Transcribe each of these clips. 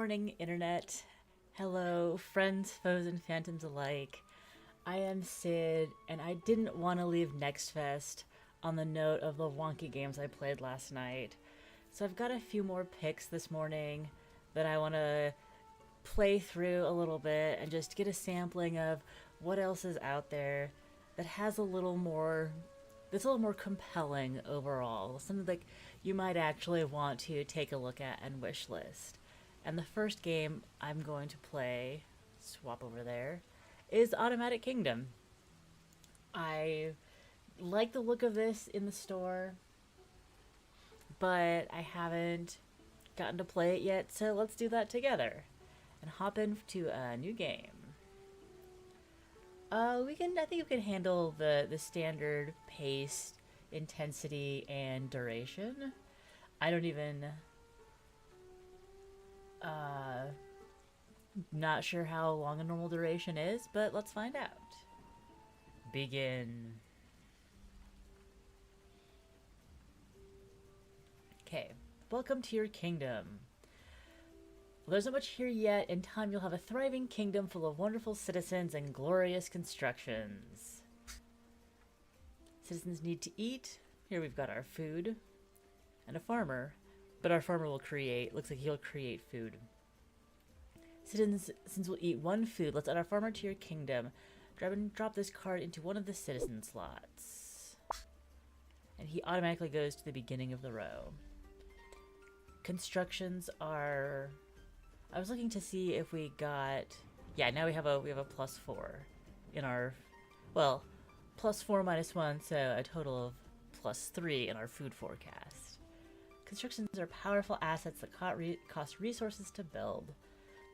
morning, Internet. Hello, friends, foes, and phantoms alike. I am Sid, and I didn't want to leave nextfest on the note of the wonky games I played last night. So I've got a few more picks this morning that I want to play through a little bit and just get a sampling of what else is out there that has that's a little more compelling overall. Something like you might actually want to take a look at and wish list. And the first game I'm going to play, swap over there, is Automatic Kingdom. I like the look of this in the store, but I haven't gotten to play it yet, so let's do that together and hop into a new game. I think we can handle the standard pace, intensity, and duration. I don't even, not sure how long a normal duration is, but let's find out. Begin. Okay, welcome to your kingdom. Well, there's not much here yet. In time, you'll have a thriving kingdom full of wonderful citizens and glorious constructions. Citizens need to eat. Here we've got our food. And a farmer. But our farmer looks like he'll create food. Citizens will eat one food. Let's add our farmer to your kingdom. Drop this card into one of the citizen slots. And he automatically goes to the beginning of the row. Constructions are... I was looking to see if we got... Yeah, now we have a +4 in our... Well, +4 -1, so a total of +3 in our food forecast. Constructions are powerful assets that cost resources to build.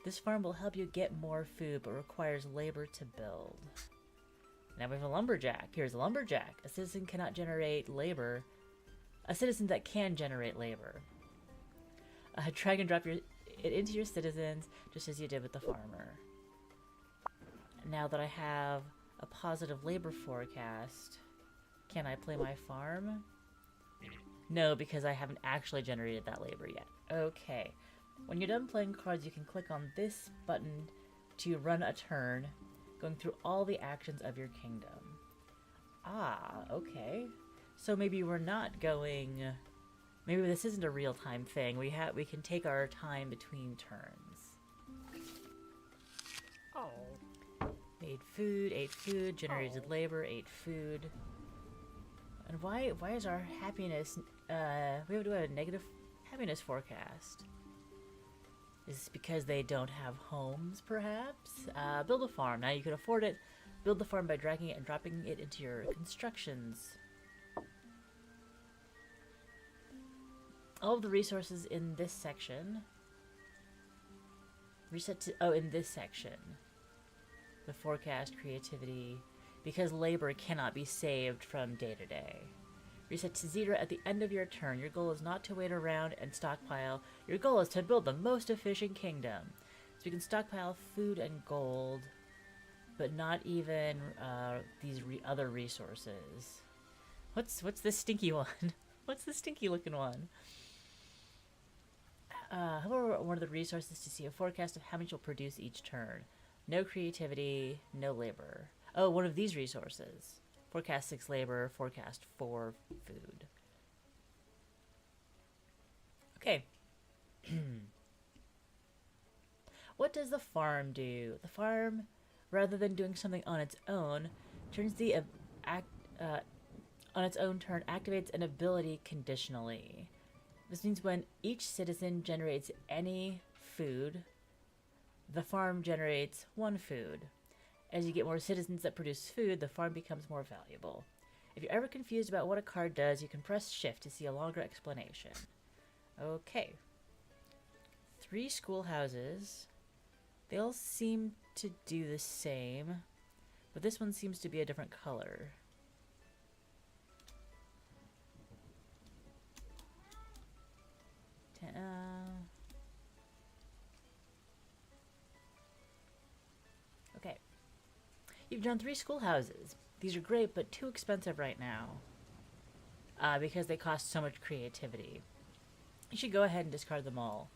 This farm will help you get more food, but requires labor to build. Now we have a lumberjack. Here's a lumberjack. A citizen cannot generate labor. A citizen that can generate labor. Drag and drop it into your citizens, just as you did with the farmer. Now that I have a positive labor forecast, can I play my farm? No, because I haven't actually generated that labor yet. Okay. When you're done playing cards, you can click on this button to run a turn, going through all the actions of your kingdom. Ah, okay. So maybe we're not going... Maybe this isn't a real-time thing. We can take our time between turns. Oh. Made food, ate food, generated labor, ate food. And why is our happiness... we have to do a negative happiness forecast. Is this because they don't have homes, perhaps? Build a farm. Now you can afford it. Build the farm by dragging it and dropping it into your constructions. All of the resources in this section reset to in this section. The forecast, creativity, because labor cannot be saved from day to day. Reset to 0 at the end of your turn. Your goal is not to wait around and stockpile. Your goal is to build the most efficient kingdom. So we can stockpile food and gold, but not even these other resources. What's this stinky one? What's the stinky looking one? However, one of the resources to see a forecast of how much you'll produce each turn. No creativity, no labor. Oh, one of these resources. Forecast 6 labor, forecast 4 food. Okay. What does the farm do? The farm, rather than doing something on its own, turns the on its own turn, activates an ability conditionally. This means when each citizen generates any food, the farm generates 1 food. As you get more citizens that produce food, the farm becomes more valuable. If you're ever confused about what a card does, you can press shift to see a longer explanation. Okay. 3 schoolhouses. They all seem to do the same, but this one seems to be a different color. Okay. You've drawn 3 schoolhouses. These are great, but too expensive right now. Because they cost so much creativity. You should go ahead and discard them all.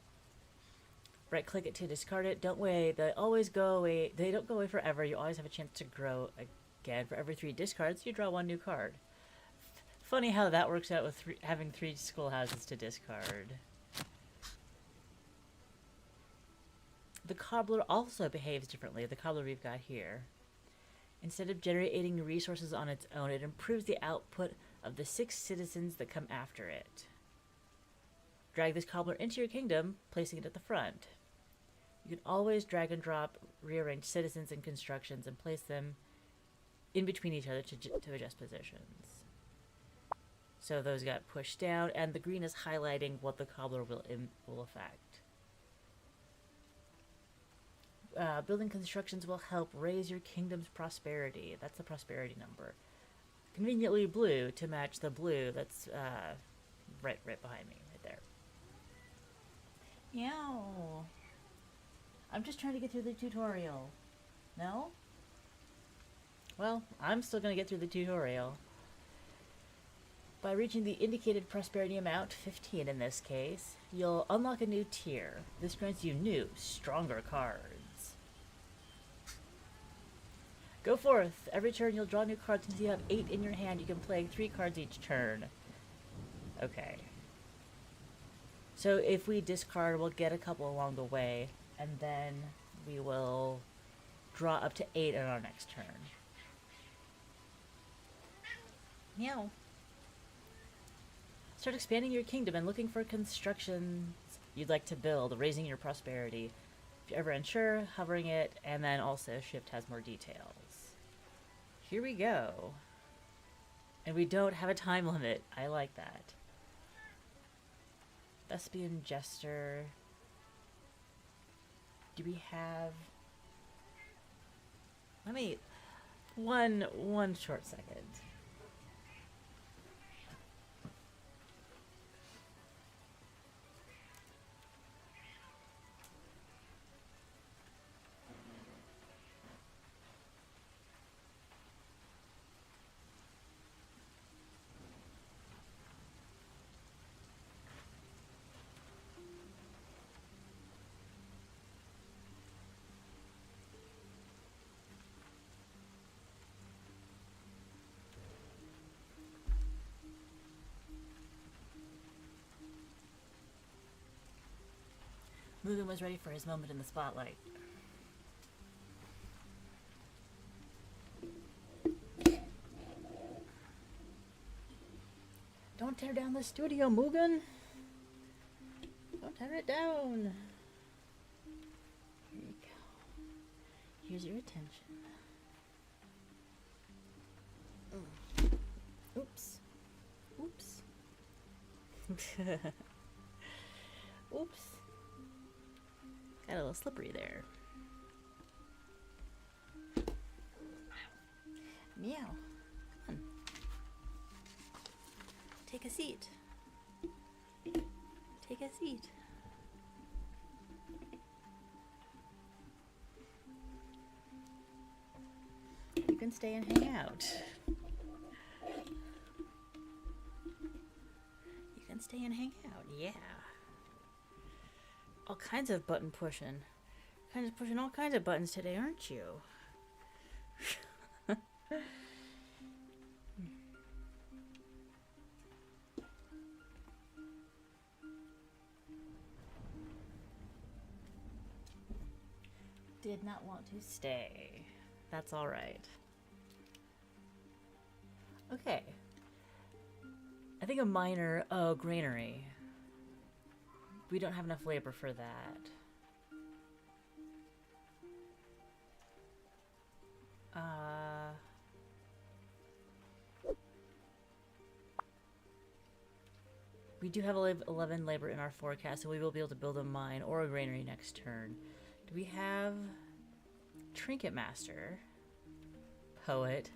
Right click it to discard it. Don't wait. They always go away. They don't go away forever. You always have a chance to grow again. For every 3 discards, you draw 1 new card. Funny how that works out with having 3 schoolhouses to discard. The cobbler also behaves differently. The cobbler we've got here. Instead of generating resources on its own, it improves the output of the 6 citizens that come after it. Drag this cobbler into your kingdom, placing it at the front. You can always drag and drop rearrange citizens and constructions and place them in between each other to adjust positions. So those got pushed down, and the green is highlighting what the cobbler will affect. Building constructions will help raise your kingdom's prosperity. That's the prosperity number. Conveniently blue to match the blue that's right behind me, right there. Meow. I'm just trying to get through the tutorial. No? Well, I'm still going to get through the tutorial. By reaching the indicated prosperity amount, 15 in this case, you'll unlock a new tier. This grants you new, stronger cards. Go forth. Every turn you'll draw new cards. Since you have 8 in your hand, you can play 3 cards each turn. Okay. So if we discard, we'll get a couple along the way, and then we will draw up to 8 in our next turn. Meow. Start expanding your kingdom and looking for constructions you'd like to build, raising your prosperity. If you're ever unsure, hovering it, and then also Shift has more details. Here we go. And we don't have a time limit. I like that. Thespian Jester. Do we have... Let me... One short second. Mugen was ready for his moment in the spotlight. Don't tear down the studio, Mugen! Don't tear it down! Here you go. Here's your attention. Oops. Oops. Oops. Got a little slippery there. Meow. Come on. Take a seat. Take a seat. You can stay and hang out. You can stay and hang out, yeah. All kinds of button pushing. Kind of pushing all kinds of buttons today, aren't you? Did not want to stay. That's all right. Okay. I think a minor... Oh, granary. We don't have enough labor for that. We do have 11 labor in our forecast, so we will be able to build a mine or a granary next turn. Do we have Trinket Master, Poet,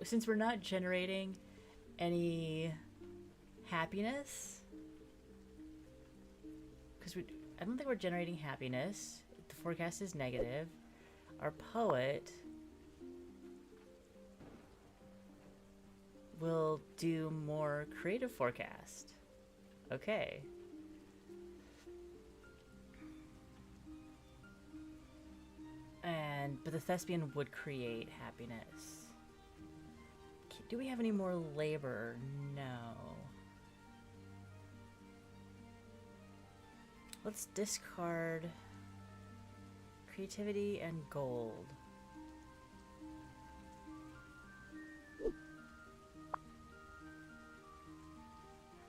since we're not generating any happiness, because I don't think we're generating happiness. The forecast is negative. Our poet we'll do more creative forecast. Okay. But the thespian would create happiness. Do we have any more labor? No. Let's discard creativity and gold.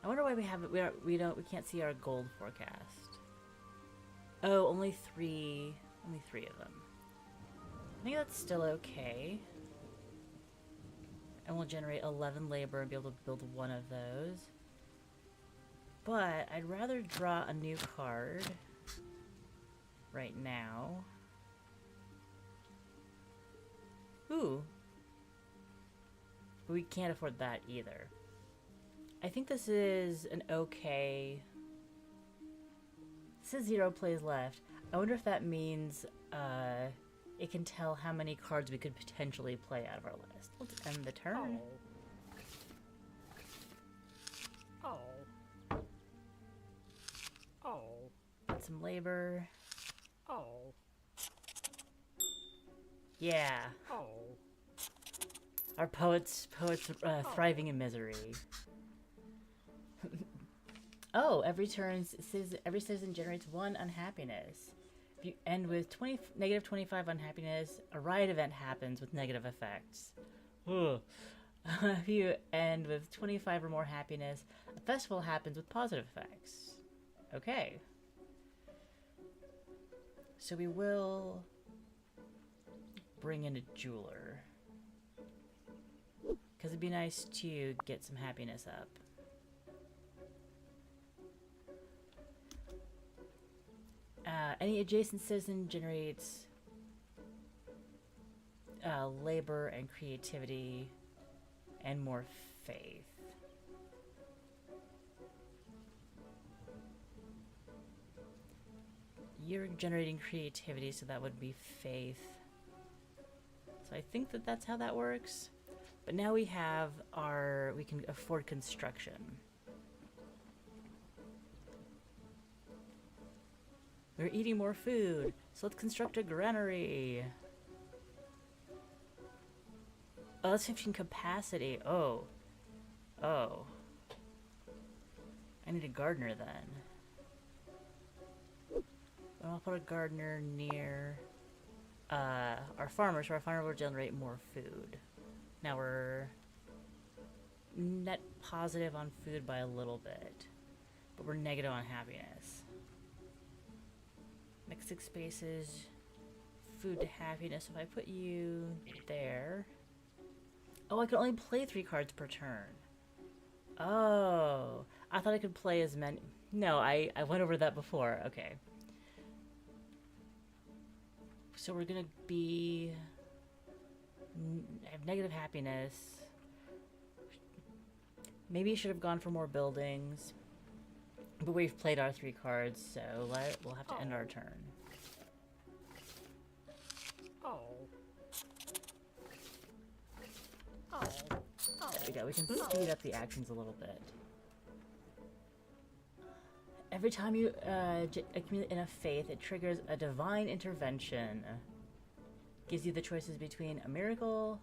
I wonder why we have it. We can't see our gold forecast. Oh, only three of them. I think that's still okay. And we'll generate 11 labor and be able to build one of those. But I'd rather draw a new card right now. Ooh. But we can't afford that either. I think this is an okay... It says 0 plays left. I wonder if that means it can tell how many cards we could potentially play out of our list. Let's end the turn. Oh. Oh. Get some labor. Oh. Yeah. Oh. Our poets thriving in misery. Oh, every citizen generates 1 unhappiness. If you end with negative 25 unhappiness, a riot event happens with negative effects. If you end with 25 or more happiness, a festival happens with positive effects. Okay. So we will bring in a jeweler. Because it'd be nice to get some happiness up. Any adjacent citizen generates labor and creativity and more faith. You're generating creativity, so that would be faith. So I think that that's how that works. But now we have we can afford construction. We're eating more food, so let's construct a granary. Oh, that's 15 capacity. Oh. Oh. I need a gardener then. I'll put a gardener near our farmer, so our farmer will generate more food. Now we're net positive on food by a little bit, but we're negative on happiness. Next 6 spaces, food to happiness. If I put you there... Oh, I can only play 3 cards per turn. Oh, I thought I could play as many... No, I went over that before. Okay. So we're gonna be... have negative happiness. Maybe you should have gone for more buildings. But we've played our 3 cards, so we'll have to end our turn. Oh. Oh. There we go. We can speed up the actions a little bit. Every time you accumulate enough faith, it triggers a divine intervention. Gives you the choices between a miracle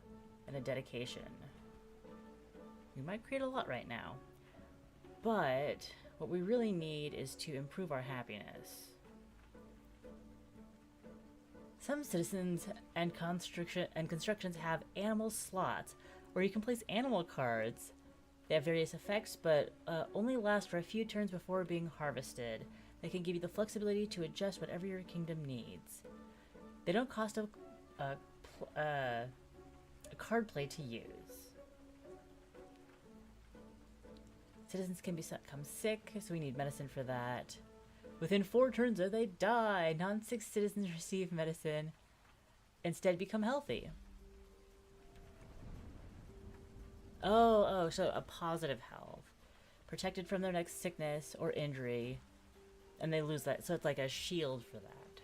and a dedication. We might create a lot right now. But what we really need is to improve our happiness. Some citizens and constructions have animal slots where you can place animal cards. They have various effects, but only last for a few turns before being harvested. They can give you the flexibility to adjust whatever your kingdom needs. They don't cost a card play to use. Citizens can become sick, so we need medicine for that. Within 4 turns or they die. Non-sick citizens receive medicine, instead become healthy. Oh, so a positive health. Protected from their next sickness or injury, and they lose that, so it's like a shield for that.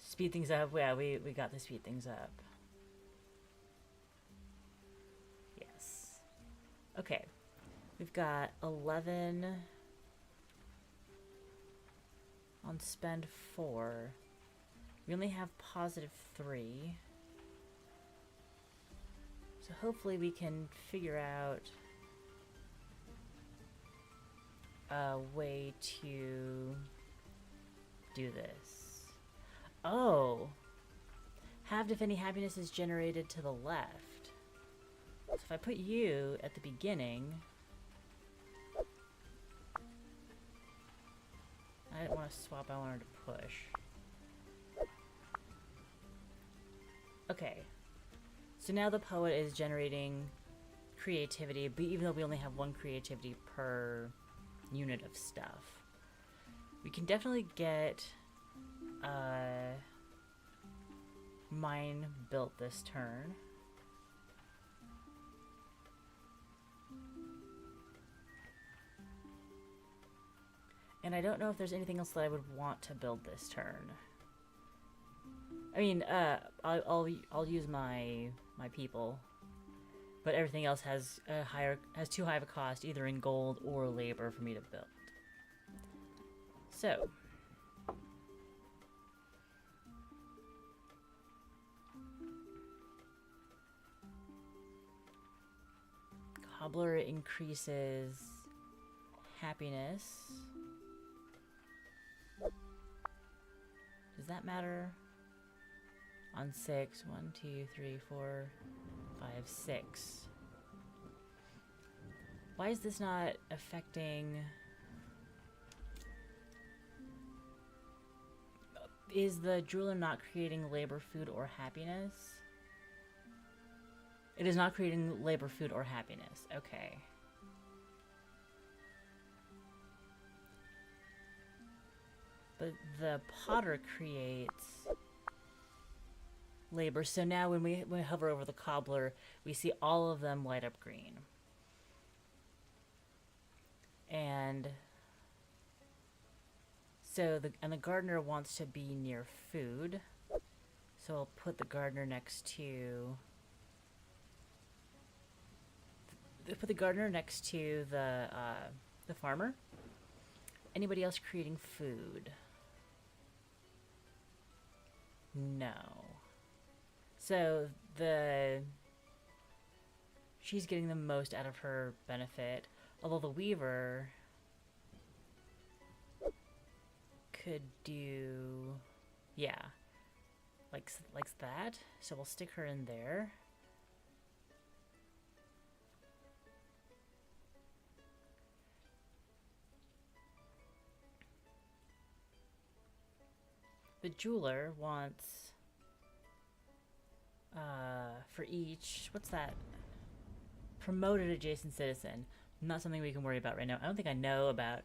Speed things up, yeah, we got to speed things up. Okay. We've got 11 on spend 4. We only have positive 3. So hopefully we can figure out a way to do this. Oh! Halved if any happiness is generated to the left. So if I put you at the beginning... I didn't want to swap, I wanted to push. Okay. So now the poet is generating creativity, but even though we only have 1 creativity per unit of stuff. We can definitely get mine built this turn. And I don't know if there's anything else that I would want to build this turn. I mean, I'll use my people, but everything else has too high of a cost, either in gold or labor, for me to build. So, cobbler increases happiness. Does that matter? On 6, 1, 2, 3, 4, 5, 6. Why is this not affecting... Is the jeweler not creating labor, food, or happiness? It is not creating labor, food, or happiness. Okay. But the potter creates labor. So now when we hover over the cobbler, we see all of them light up green. And so the gardener wants to be near food. So I'll put the gardener next to the farmer. Anybody else creating food? No. So she's getting the most out of her benefit, although the weaver could do, yeah, likes that. So we'll stick her in there. The jeweler wants for each, what's that? Promoted adjacent citizen. Not something we can worry about right now. I don't think I know about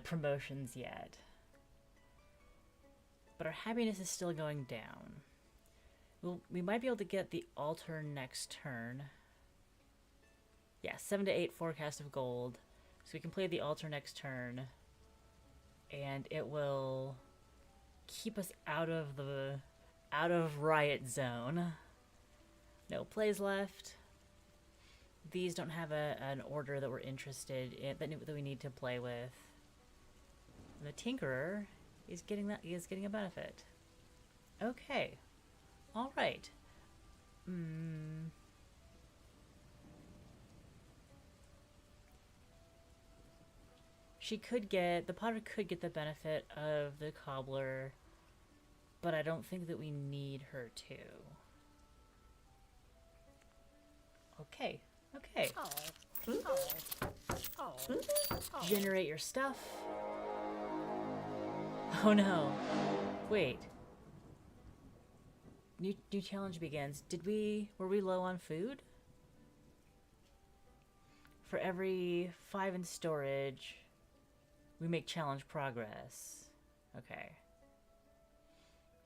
promotions yet. But our happiness is still going down. We might be able to get the altar next turn. Yeah, 7 to 8 forecast of gold. So we can play the altar next turn. And it will keep us out of riot zone. No plays left. These don't have an order that we're interested in, that we need to play with. And the Tinkerer is getting a benefit. Okay. All right. The potter could get the benefit of the cobbler, but I don't think that we need her to. Okay. Okay. Generate your stuff. Oh no. Wait. New challenge begins. Were we low on food? For every 5 in storage, we make challenge progress. Okay.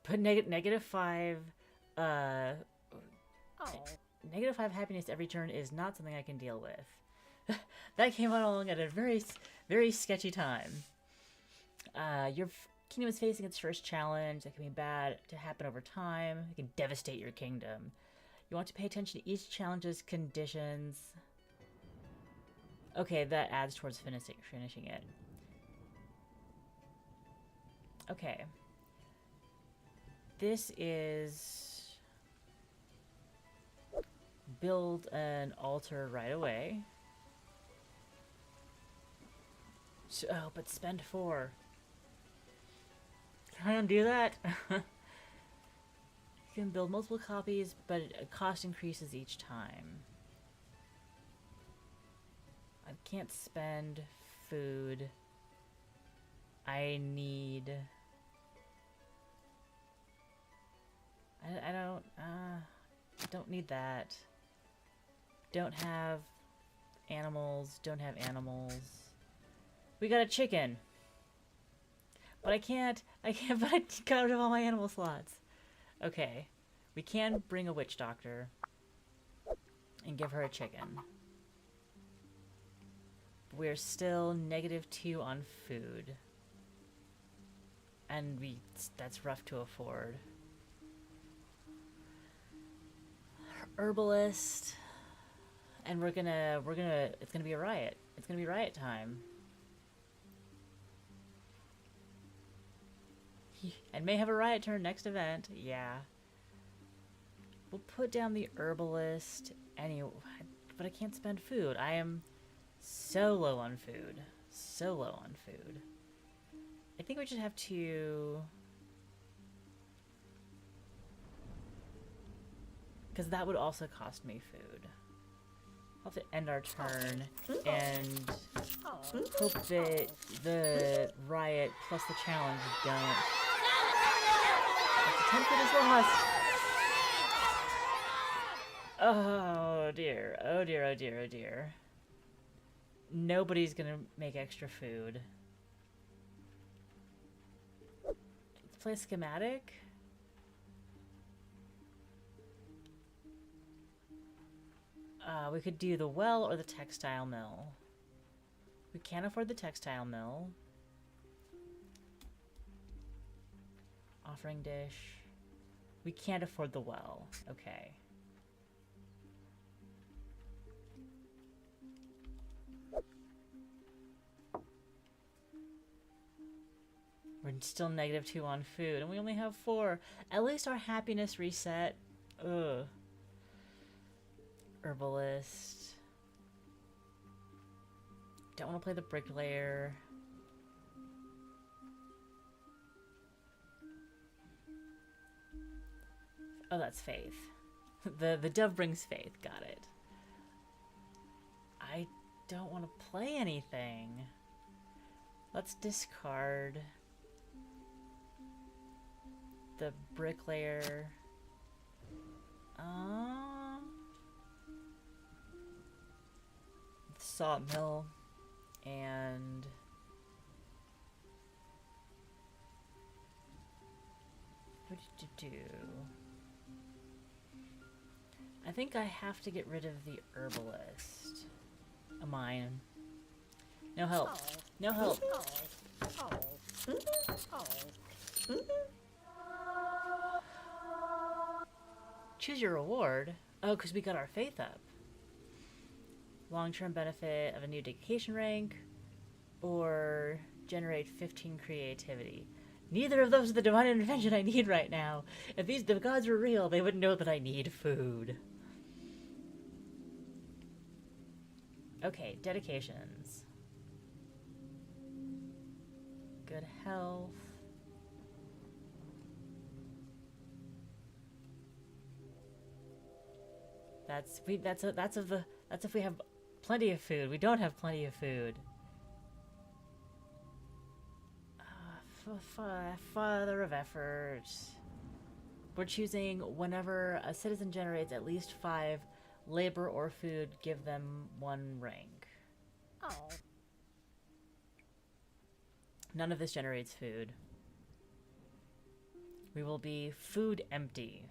But negative 5, negative 5 happiness every turn is not something I can deal with. That came along at a very, very sketchy time. Your kingdom is facing its first challenge that can be bad to happen over time. It can devastate your kingdom. You want to pay attention to each challenge's conditions. Okay, that adds towards finishing it. Okay. This is build an altar right away. So, oh, but spend 4. Can I undo that? You can build multiple copies, but cost increases each time. I can't spend food. I need... I don't need that. Don't have animals. Don't have animals. We got a chicken. But I can't, but I got rid of all my animal slots. Okay. We can bring a witch doctor and give her a chicken. We're still -2 on food. And that's rough to afford. Herbalist. And it's gonna be a riot. It's gonna be riot time. And may have a riot turn next event. Yeah. We'll put down the herbalist anyway, but I can't spend food. I am so low on food. So low on food. I think we just have to... Because that would also cost me food. We'll have to end our turn and hope that the riot plus the challenge don't... The 10 foot is lost! Oh dear, oh dear, oh dear, oh dear. Nobody's gonna make extra food. Let's play a schematic. We could do the well or the textile mill. We can't afford the textile mill. Offering dish. We can't afford the well. Okay. We're still -2 on food, and we only have 4. At least our happiness reset. Ugh. Herbalist. Don't want to play the bricklayer. Oh, that's faith. The dove brings faith. Got it. I don't want to play anything. Let's discard the bricklayer. Sawmill and what did you do? I think I have to get rid of the herbalist. A mine. No help. No help. Choose your reward. Oh, because we got our faith up. Long-term benefit of a new dedication rank, or generate 15 creativity. Neither of those are the divine intervention I need right now. If the gods were real, they would know that I need food. Okay, dedications. Good health. That's if we have plenty of food. We don't have plenty of food. Father of effort. We're choosing whenever a citizen generates at least 5 labor or food, give them 1 rank. Oh. None of this generates food. We will be food empty.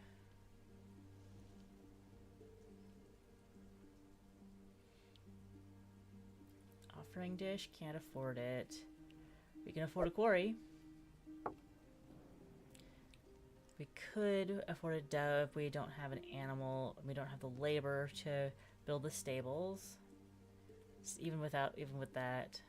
Offering dish, can't afford it. We can afford a quarry. We could afford a dove. We don't have an animal. We don't have the labor to build the stables. Even with that.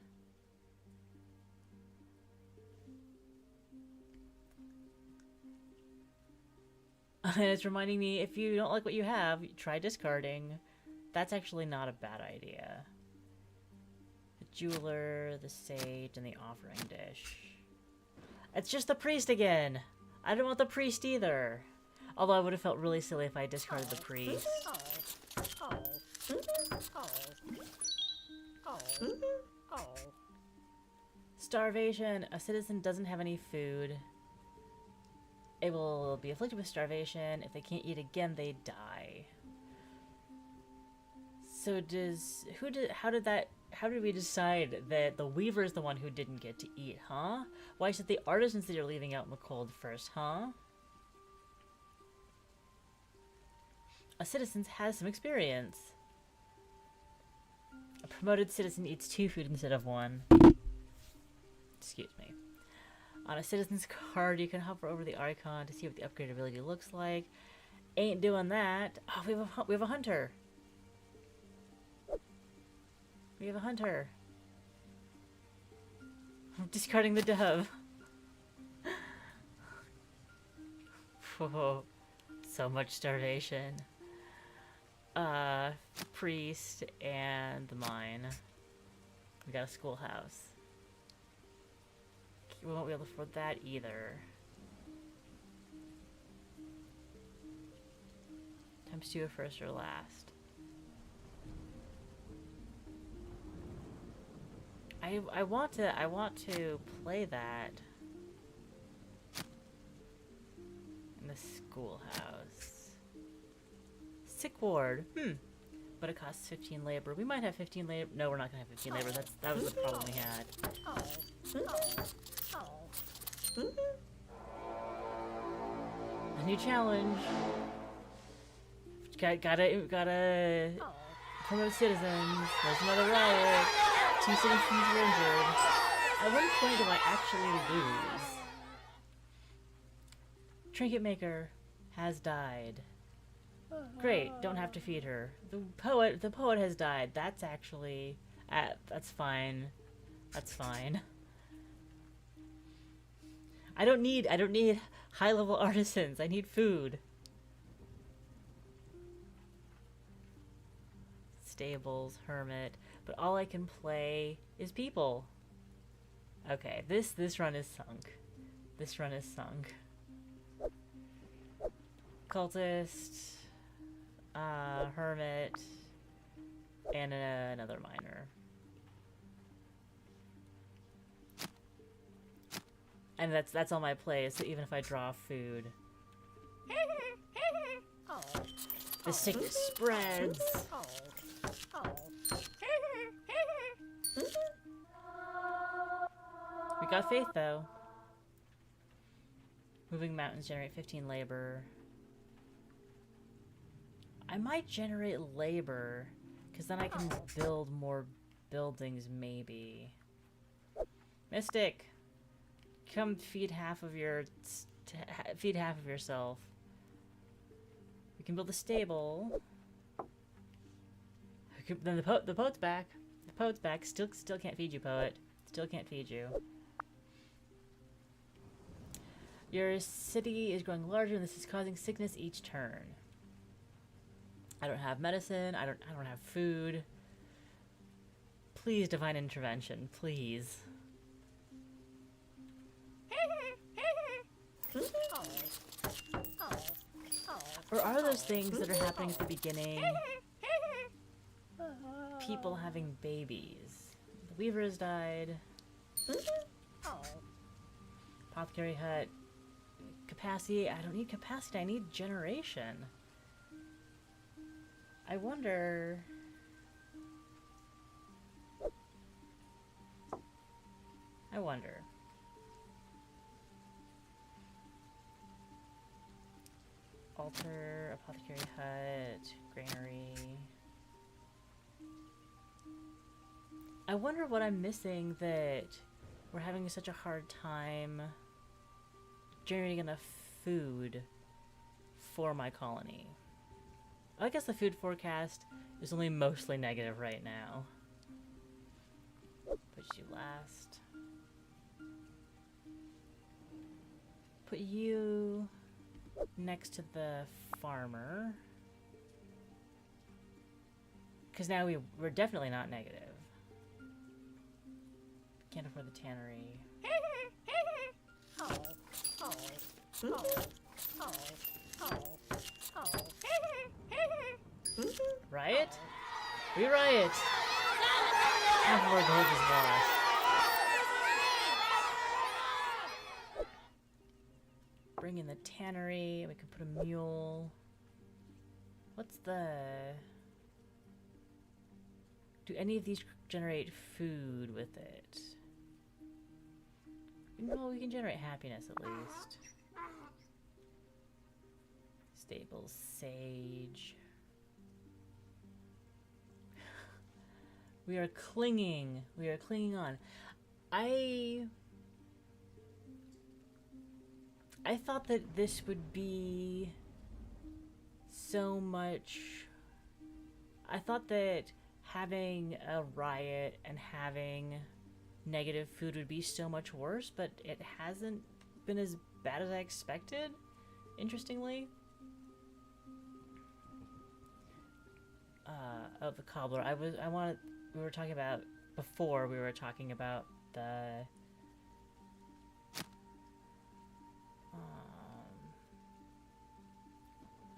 And it's reminding me, if you don't like what you have, try discarding. That's actually not a bad idea. The jeweler, the sage, and the offering dish. It's just the priest again! I don't want the priest either. Although I would have felt really silly if I discarded the priest. Starvation. A citizen doesn't have any food. It will be afflicted with starvation. If they can't eat again, they die. So how did we decide that the weaver is the one who didn't get to eat, huh? Why is it the artisans that you're leaving out in the cold first, huh? A citizen has some experience. A promoted citizen eats 2 food instead of 1. Excuse me. On a citizen's card, you can hover over the icon to see what the upgrade ability looks like. Ain't doing that. Oh, we have a hunter. We have a hunter. I'm discarding the dove. Whoa. So much starvation. Priest and the mine. We got a schoolhouse. We won't be able to afford that either. Times 2 first or last. I want to play that in the schoolhouse. Sick ward. But it costs 15 labor. We might have 15 labor. No, we're not gonna have 15 labor. That was the problem we had. A new challenge. Gotta promote citizens. There's another riot. 2 citizens were injured. At one point, do I actually lose? Trinket maker has died. Great, don't have to feed her. The poet has died. That's actually, that's fine. That's fine. I don't need high-level artisans. I need food. Stables, hermit, but all I can play is people. Okay, this run is sunk. This run is sunk. Cultist, hermit, and another miner. And that's all my plays, so even if I draw food. The sickness spreads. We got faith though. Moving mountains generate 15 labor. I might generate labor, because then I can build more buildings maybe. Mystic! Come feed half of yourself. We can build a stable. Then the poet's back. The poet's back. Still can't feed you, poet. Still can't feed you. Your city is growing larger, and this is causing sickness each turn. I don't have medicine. I don't have food. Please, divine intervention, please. Or are those things that are happening at the beginning people having babies? The weaver has died. Apothecary hut. Capacity. I don't need capacity. I need generation. I wonder... Altar, apothecary hut, granary. I wonder what I'm missing that we're having such a hard time generating enough food for my colony. I guess the food forecast is only mostly negative right now. switch you last. Put you next to the farmer. Because now we're definitely not negative. Can't afford the tannery. Riot? We riot! Half of our gold is lost. Bring in the tannery. We can put a mule. What's the... Do any of these generate food with it? Well, we can generate happiness at least. Stables, sage. We are clinging. We are clinging on. I thought that this would be so much... I thought that having a riot and having negative food would be so much worse, but it hasn't been as bad as I expected, interestingly. Oh, the cobbler. We were talking about, before we were talking about the...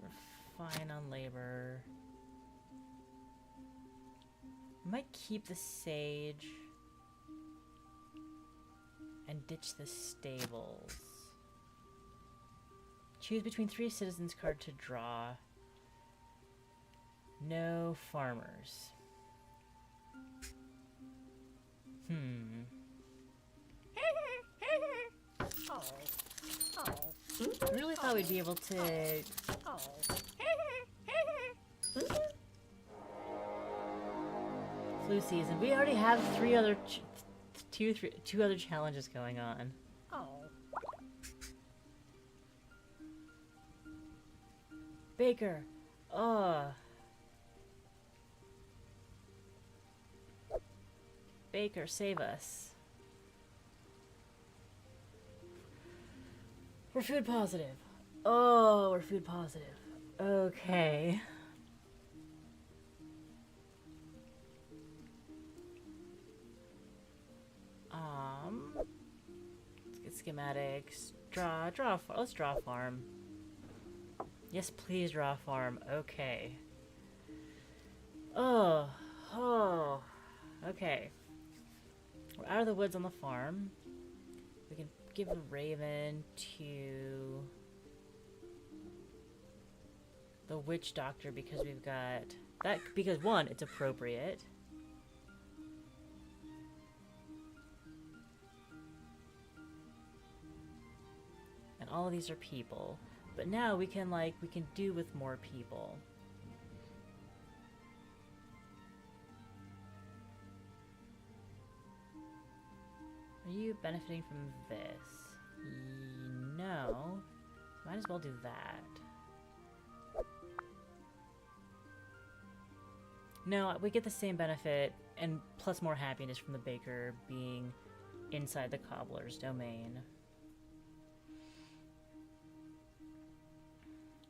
we're fine on labor. I might keep the sage and ditch the stables. Choose between 3 citizens card to draw. No farmers. I really thought we'd be able to... Flu season. We already have two other challenges going on. Baker. Baker, save us. We're food positive. Oh, we're food positive. Okay. Let's get schematics. Let's draw a farm. Yes, please draw a farm. Okay. Oh. Okay. We're out of the woods on the farm. We can give a raven to the witch doctor because we've got that. Because one, it's appropriate. And all of these are people. But now we can do with more people. Are you benefiting from this? No. Might as well do that. No, we get the same benefit and plus more happiness from the baker being inside the cobbler's domain.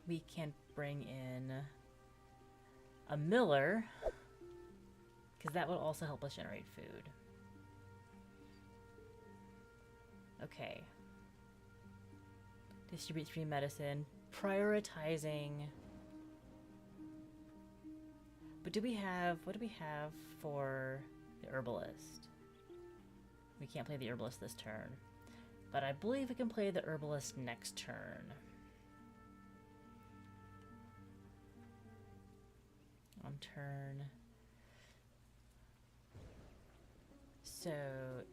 We can bring in a miller, because that will also help us generate food. Okay. Distribute 3 medicine. Prioritizing. But what do we have for the herbalist? We can't play the herbalist this turn. But I believe we can play the herbalist next turn. On turn. So,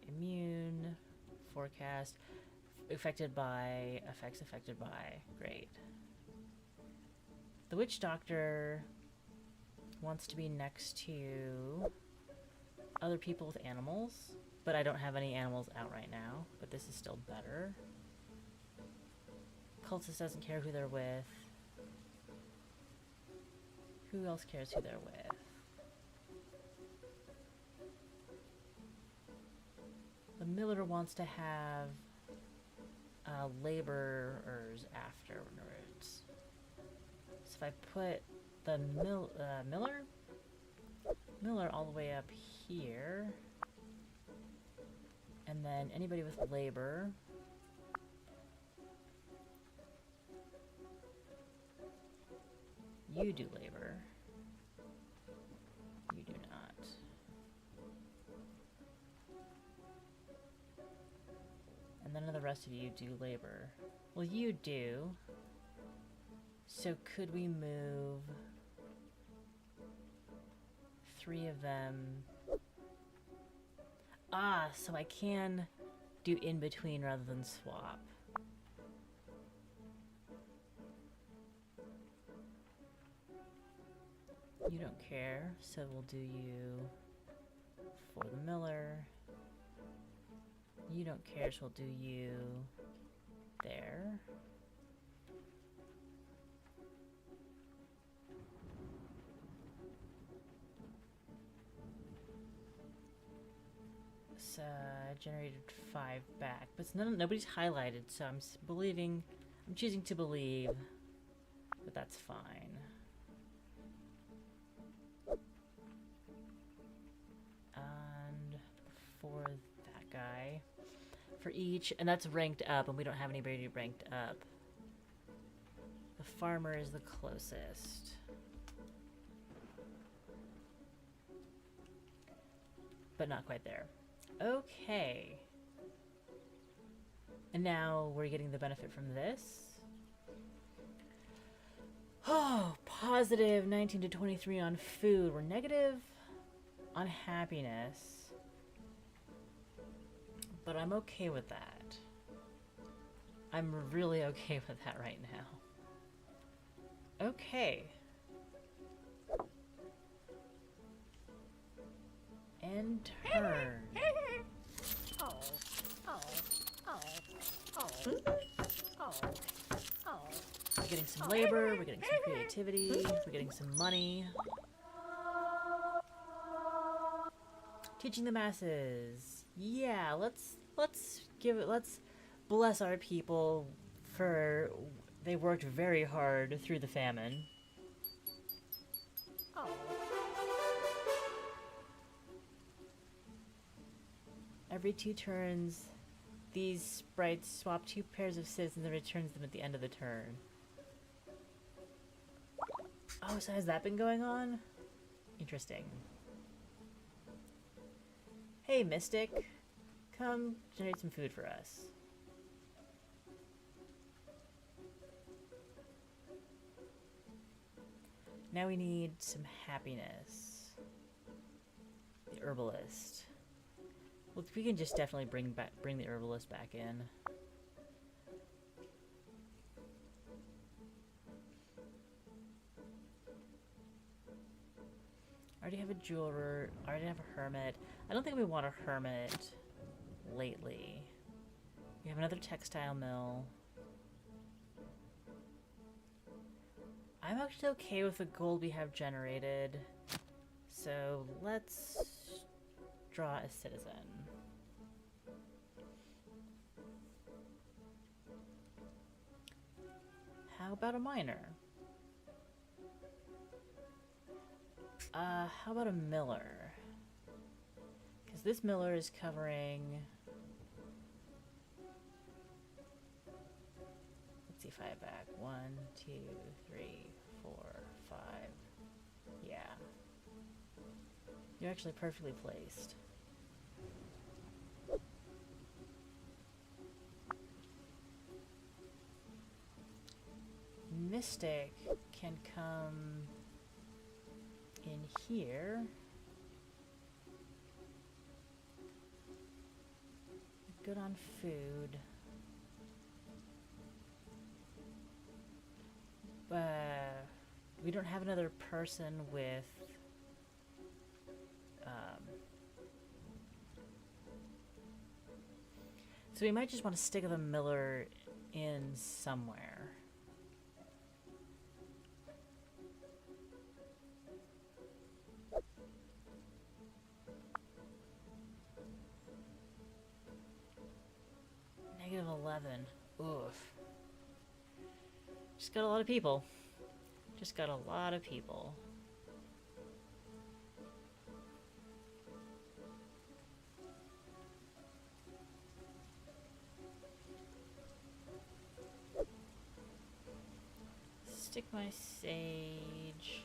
immune, forecast, effects affected by, great. The witch doctor wants to be next to other people with animals, but I don't have any animals out right now, but this is still better. Cultist doesn't care who they're with. Who else cares who they're with? The miller wants to have laborers afterwards. So if I put the miller all the way up here, and then anybody with labor, you do labor. You do not. And then the rest of you do labor. Well, you do. So could we move 3 of them? Ah, so I can do in between rather than swap. You don't care, so we'll do you for the miller. You don't care, so we'll do you there. So I generated 5 back, but it's nobody's highlighted, so I'm choosing to believe that that's fine. And for that guy, for each, and that's ranked up, and we don't have anybody ranked up. The farmer is the closest. But not quite there. Okay. And now we're getting the benefit from this. Oh, positive 19 to 23 on food. We're negative on happiness. But I'm okay with that. I'm really okay with that right now. Okay. And turn. Oh, oh, oh, oh, oh, oh. We're getting some labor, we're getting some creativity, we're getting some money. Teaching the masses. Yeah, let's bless our people for they worked very hard through the famine. Oh. Every 2 turns, these sprites swap 2 pairs of citizens and returns them at the end of the turn. Oh, so has that been going on? Interesting. Hey, Mystic. Come generate some food for us. Now we need some happiness. The herbalist. Well, we can just definitely bring the herbalist back in. I already have a jeweler. I already have a hermit. I don't think we want a hermit lately. We have another textile mill. I'm actually okay with the gold we have generated. So let's draw a citizen. How about a miner? How about a miller? Because this miller is covering... Let's see if I have back. 1, 2, 3, 4, 5. Yeah. You're actually perfectly placed. Mystic can come in here. Good on food. We don't have another person with so we might just want to stick the miller in somewhere. -11. Oof. Just got a lot of people. Just got a lot of people. Stick my sage.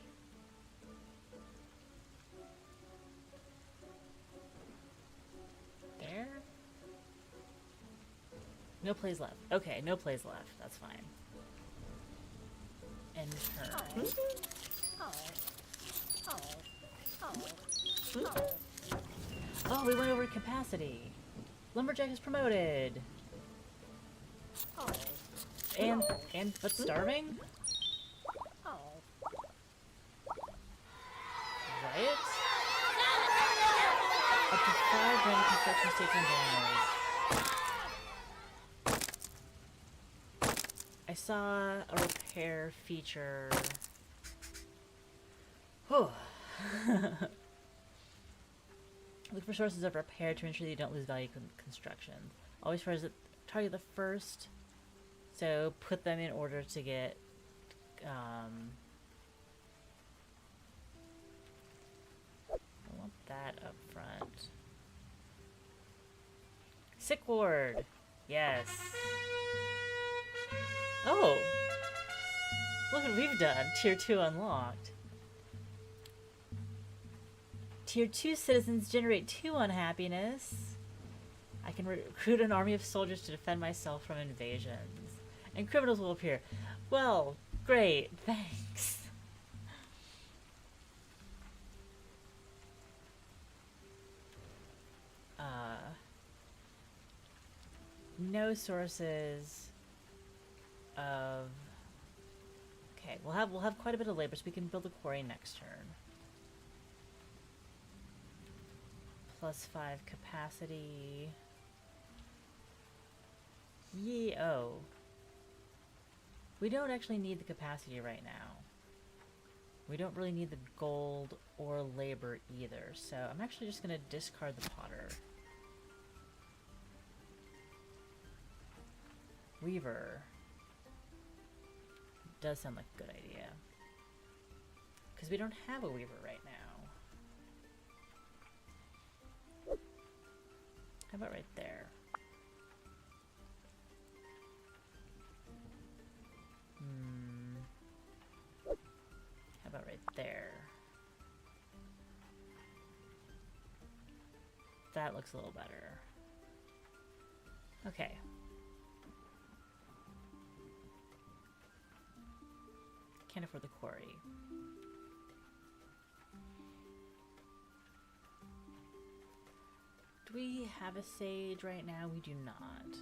There? No plays left. Okay, no plays left. That's fine. End turn. Oh, we went over capacity. Lumberjack is promoted. And but starving? Right? Up to 5 random construction stations damage. I saw a repair feature. Whew. Look for sources of repair to ensure that you don't lose value construction. Always target the first. So put them in order to get I want that up front. Sick ward. Yes. Oh. Look what we've done. Tier 2 unlocked. Tier 2 citizens generate 2 unhappiness. I can recruit an army of soldiers to defend myself from invasions. And criminals will appear. Well, great. Thanks. No sources of... Okay, we'll have quite a bit of labor, so we can build a quarry next turn. +5 capacity. Oh. We don't actually need the capacity right now. We don't really need the gold or labor either, so I'm actually just going to discard the potter. Weaver. Does sound like a good idea. Because we don't have a weaver right now. How about right there? How about right there? That looks a little better. Okay. Can't afford the quarry. Do we have a sage right now? We do not.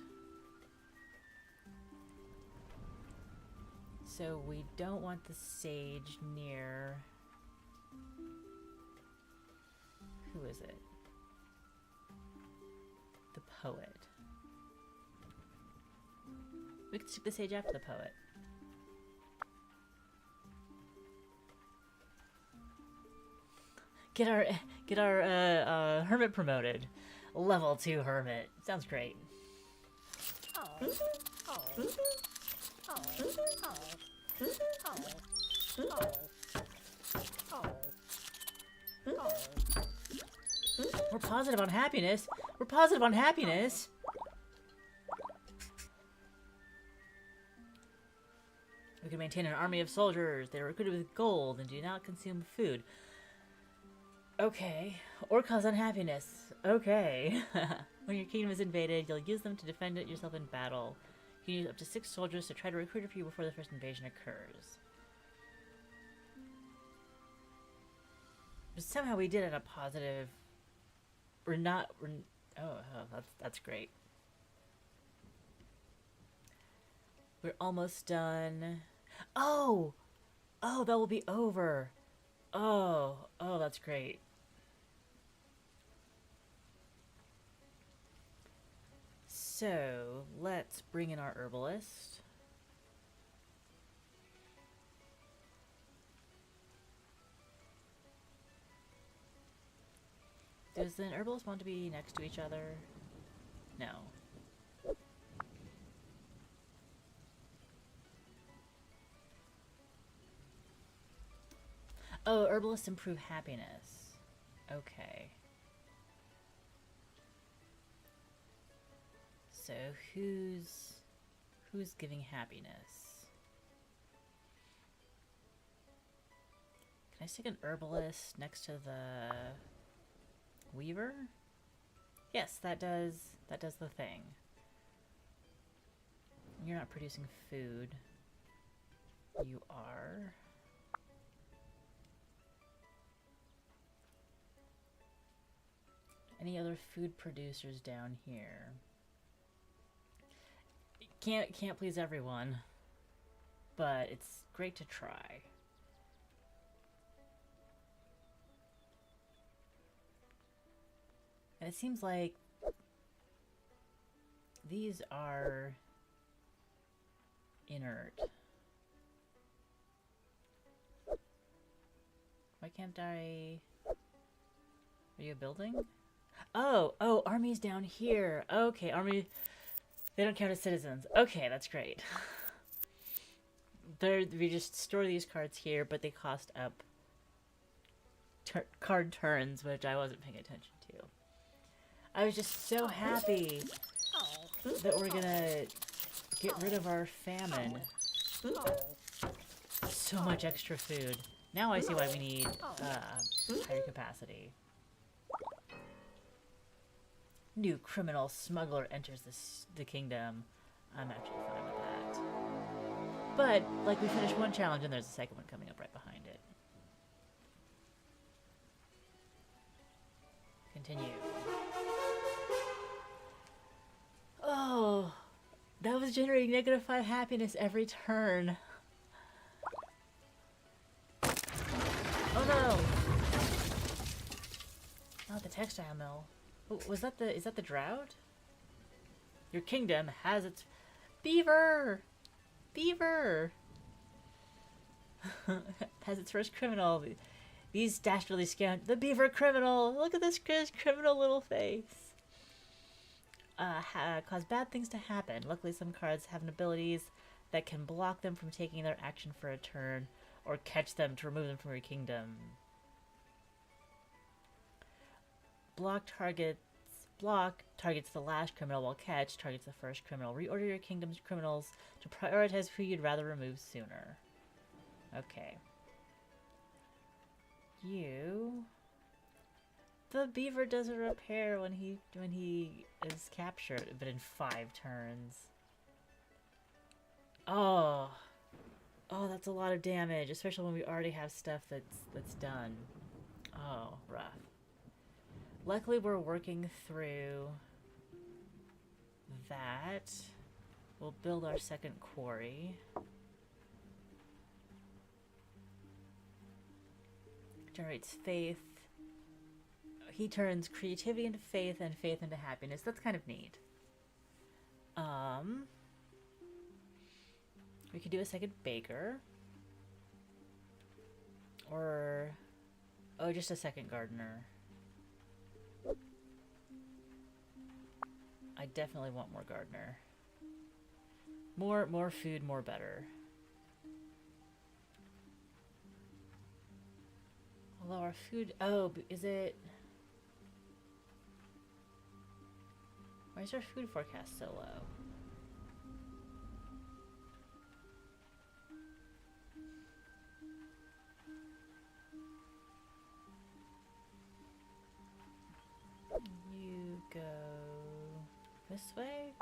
So we don't want the sage near... Who is it? The poet. We could stick the sage after the poet. Get our hermit promoted. Level 2 hermit. Sounds great. We're positive on happiness. We're positive on happiness. We can maintain an army of soldiers. They are recruited with gold and do not consume food. Okay. Or cause unhappiness. Okay. When your kingdom is invaded, you'll use them to defend it yourself in battle. You can use up to 6 soldiers to try to recruit a few before the first invasion occurs. But somehow we did it a positive... We're not... that's great. We're almost done. Oh! Oh, that will be over. Oh, that's great. So, let's bring in our herbalist. Does an herbalist want to be next to each other? No. Oh, herbalists improve happiness. Okay. So who's giving happiness? Can I stick an herbalist next to the weaver? Yes, that does the thing. You're not producing food. You are. Any other food producers down here? Can't please everyone, but it's great to try. And it seems like these are inert. Why can't I... Are you a building? Oh, army's down here. Okay, army... They don't count as citizens. Okay, that's great. We just store these cards here, but they cost up card turns, which I wasn't paying attention to. I was just so happy that we're gonna get rid of our famine. So much extra food. Now I see why we need higher capacity. New criminal smuggler enters the kingdom. I'm actually fine with that. But, like, we finished one challenge and there's a second one coming up right behind it. Continue. Oh, that was generating -5 happiness every turn. Oh no! Not the textile mill. Is that the drought? Your kingdom has its beaver. Beaver has its first criminal. These dastardly scam. The beaver criminal. Look at this criminal little face. Cause bad things to happen. Luckily, some cards have abilities that can block them from taking their action for a turn, or catch them to remove them from your kingdom. Block targets the last criminal, while catch targets the first criminal. Reorder your kingdom's criminals to prioritize who you'd rather remove sooner. Okay. The beaver does a repair when he is captured, but in 5 turns. Oh, that's a lot of damage, especially when we already have stuff that's done. Oh, rough. Luckily, we're working through that. We'll build our second quarry. Generates faith. He turns creativity into faith and faith into happiness. That's kind of neat. We could do a second baker. Or... oh, just a second gardener. I definitely want more gardener. More food, more better. Although our food... oh, is it... why is our food forecast so low? You go this way?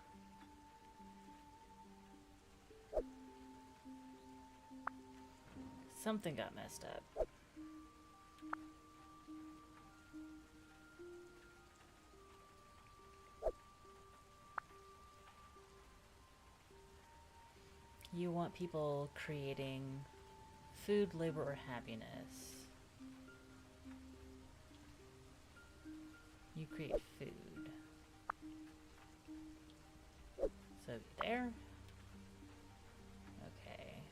Something got messed up. You want people creating food, labor, or happiness. You create food. So there. Okay.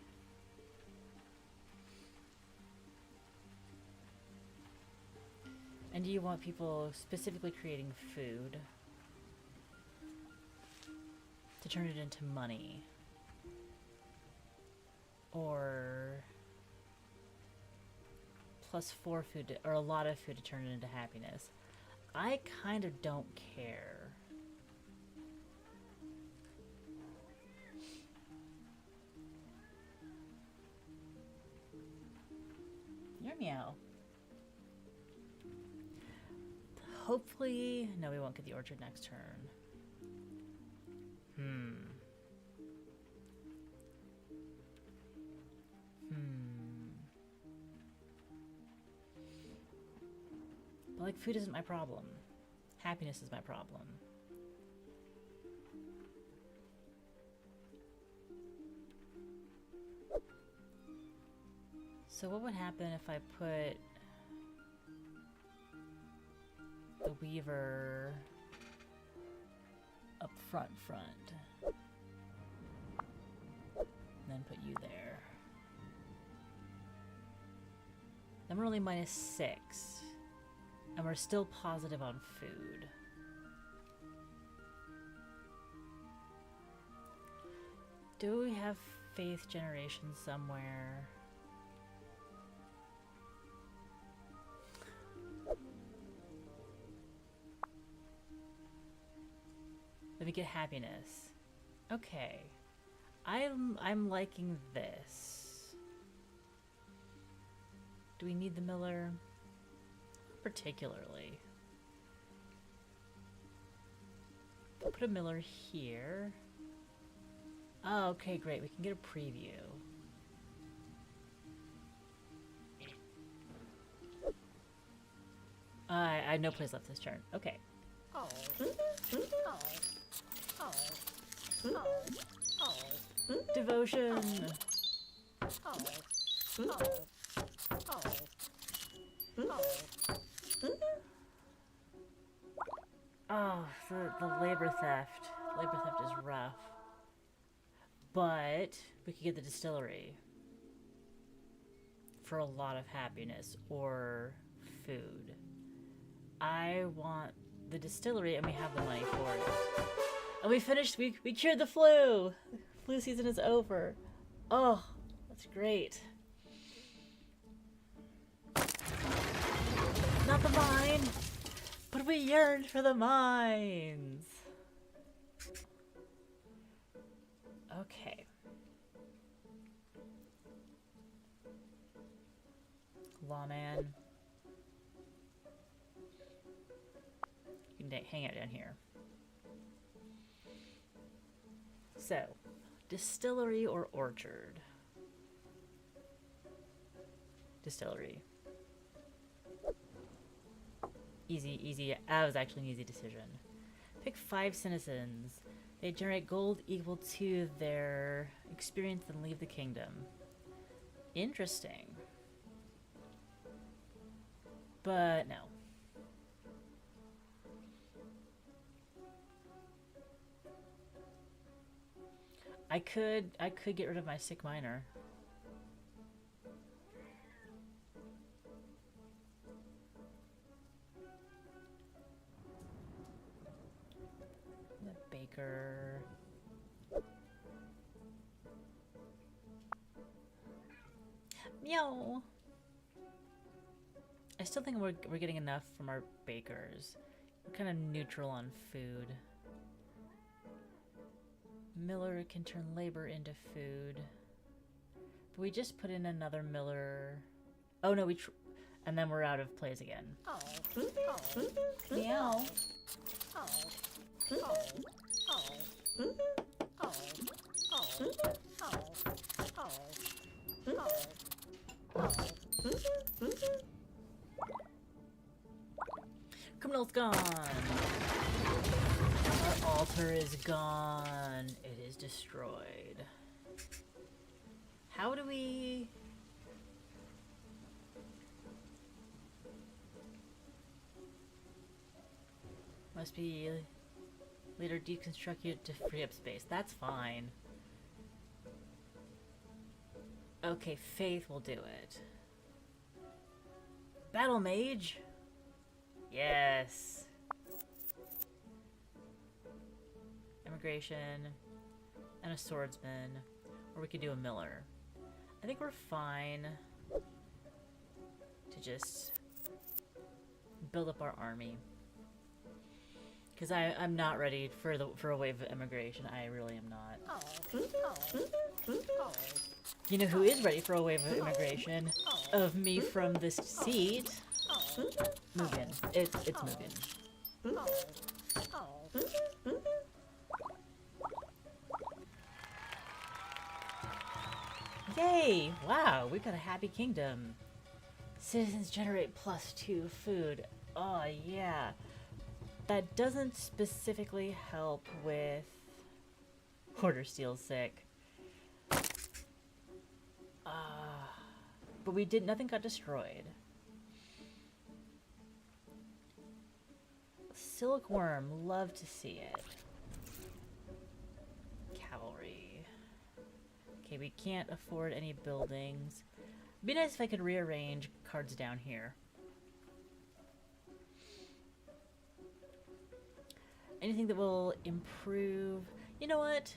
And do you want people specifically creating food to turn it into money? Or +4 food or a lot of food to turn it into happiness. I kind of don't care. You're meow. Hopefully, no, we won't get the orchard next turn. But like, food isn't my problem. Happiness is my problem. So what would happen if I put the weaver up front? And then put you there. Then we're only -6. And we're still positive on food. Do we have faith generation somewhere? Let me get happiness. Okay. I'm liking this. Do we need the miller? Particularly. I'll put a miller here. Oh, okay, great. We can get a preview. I have no place left this turn. Okay. Oh. Oh. Oh. Oh. Oh. Devotion. Oh. Oh. Oh. Oh. Oh, the labor theft. Labor theft is rough. But we could get the distillery for a lot of happiness or food. I want the distillery, and we have the money for it. And we finished. We cured the flu. Flu season is over. Oh, that's great. Not the mine, but we yearned for the mines. Okay. Lawman. You can hang out down here. So, distillery or orchard? Distillery. Easy. That was actually an easy decision. Pick 5 citizens. They generate gold equal to their experience and leave the kingdom. Interesting. But no. I could get rid of my sick miner. The baker. Meow. I still think we're getting enough from our bakers. We're kind of neutral on food. Miller can turn labor into food. But we just put in another miller. Oh no, and then we're out of plays again. Oh. Oh. Meow. Oh. Oh. Oh. Oh. Oh. Oh. Oh. Oh. Criminal's gone. Our altar is gone. It is destroyed. How do we... Must be later deconstruct it to free up space. That's fine. Okay, Faith will do it. Battle Mage? Yes. Immigration. And a swordsman. Or we could do a miller. I think we're fine to just build up our army. Because I'm not ready for a wave of immigration. I really am not. You know who is ready for a wave of immigration? Of me from this seat? Mugen. It's Mugen. Yay! Wow, we got a happy kingdom. Citizens generate +2 food. Oh, yeah. That doesn't specifically help with Hoarder Steel's sick. But we did, nothing got destroyed. Silkworm, love to see it. Cavalry. Okay, we can't afford any buildings. It'd be nice if I could rearrange cards down here. Anything that will improve... You know what?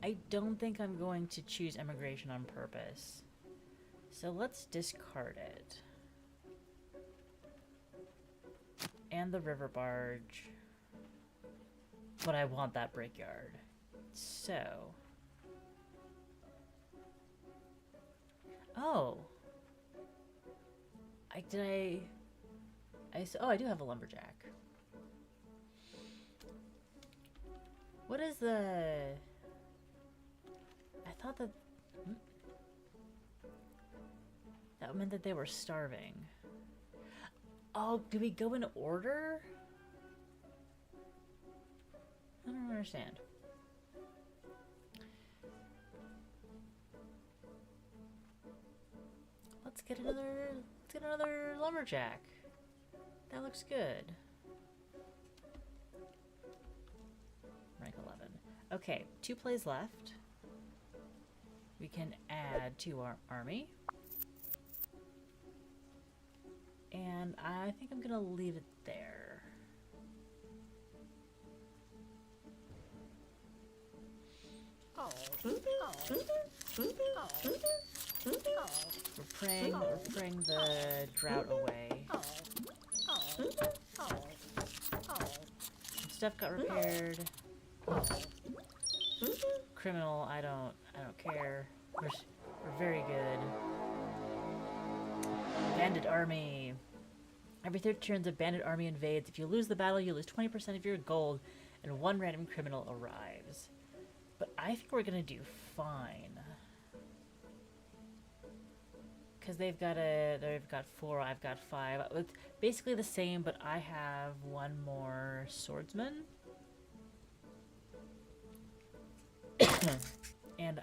I don't think I'm going to choose emigration on purpose. So let's discard it. And the river barge. But I want that brickyard. So... Oh. Oh, I do have a lumberjack. What is the... I thought that... That meant that they were starving. Oh, do we go in order? I don't understand. Let's get another lumberjack. That looks good. Rank 11. Okay, 2 plays left. We can add to our army. And I think I'm gonna leave it there. We're praying the drought away. Stuff got repaired. Criminal, I don't care. We're very good. Bandit army. Every 3 turns, a bandit army invades. If you lose the battle, you lose 20% of your gold, and 1 random criminal arrives. But I think we're gonna do fine. Because they've got 4, I've got 5. It's basically the same, but I have 1 more swordsman. And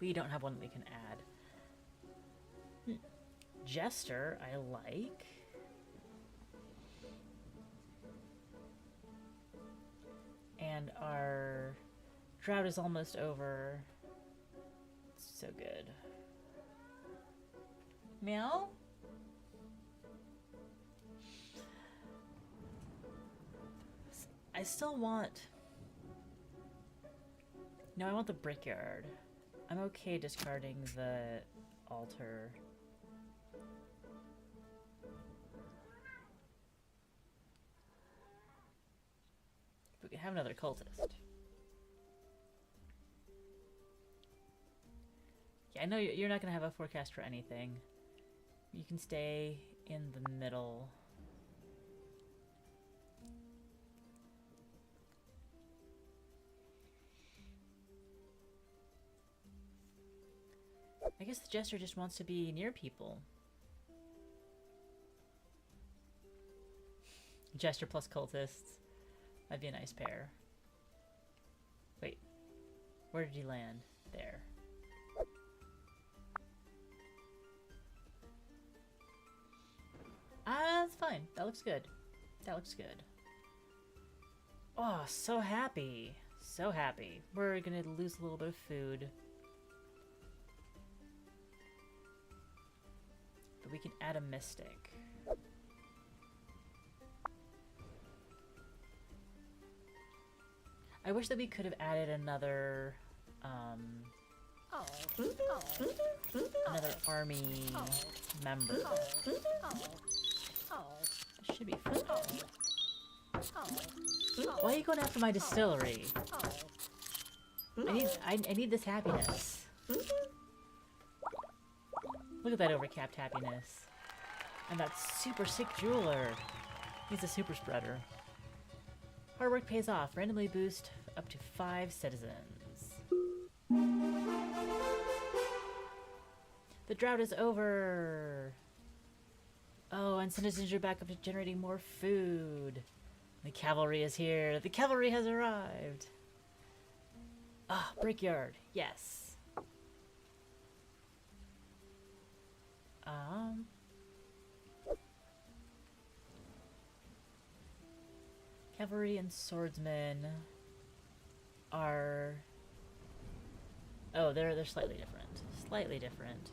we don't have one that we can add. Jester, I like. And our drought is almost over. So good. Meow? I still want... No, I want the brickyard. I'm okay discarding the altar. We can have another cultist. Yeah, I know you're not going to have a forecast for anything. You can stay in the middle. I guess the Jester just wants to be near people. Jester plus cultists. That'd be a nice pair. Wait. Where did he land? There. That's fine. That looks good. That looks good. Oh, so happy. So happy. We're gonna lose a little bit of food. But we can add a mystic. I wish that we could have added another another army member. This should be fun. Why are you going after my distillery? I need this happiness. Look at that overcapped happiness. And that super sick jeweler. He's a super spreader. Hard work pays off. Randomly boost up to 5 citizens. The drought is over. Oh, and citizens are back up to generating more food. The cavalry is here. The cavalry has arrived. Ah, brickyard. Yes. Cavalry and swordsmen are... Oh, they're slightly different. Slightly different.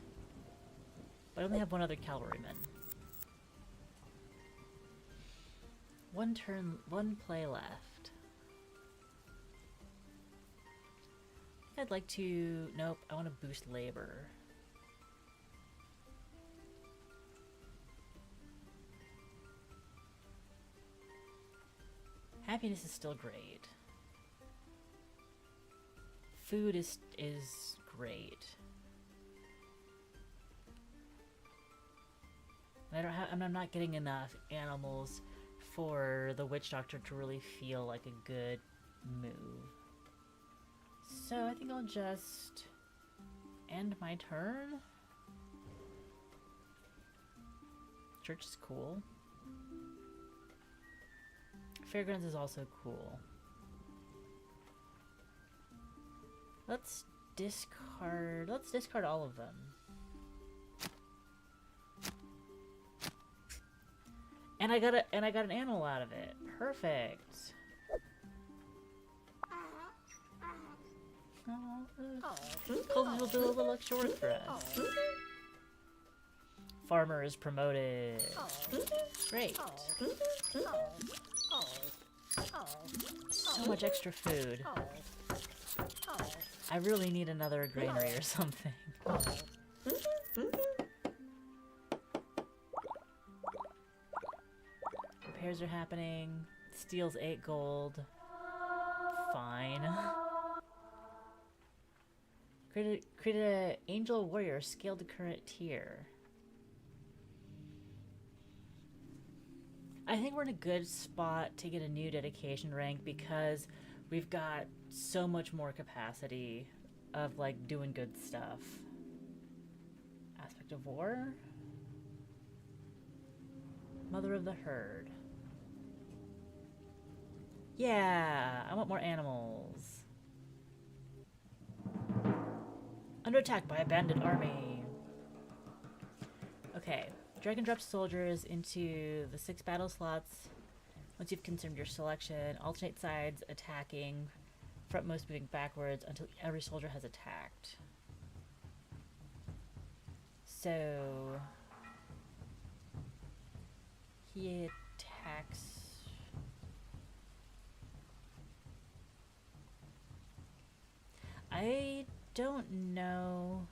But I only have one other cavalryman. One play left. I'd like to... Nope, I want to boost labor. Happiness is still great. Food is great. And I'm not getting enough animals for the witch doctor to really feel like a good move. So I think I'll just end my turn. Church is cool. Fairgrounds is also cool. Let's discard all of them. And I got an animal out of it. Perfect. Cultists will do a little extra work for us. Farmer is promoted. Great. So much extra food. I really need another granary or something. Repairs are happening. Steals 8 gold. Fine. Create an angel warrior, scale to current tier. I think we're in a good spot to get a new dedication rank because we've got so much more capacity of like doing good stuff. Aspect of war. Mother of the herd. Yeah, I want more animals. Under attack by a bandit army. Okay. Drag and drop soldiers into the 6 battle slots. Once you've confirmed your selection, alternate sides attacking, frontmost moving backwards until every soldier has attacked. So he attacks. I don't know.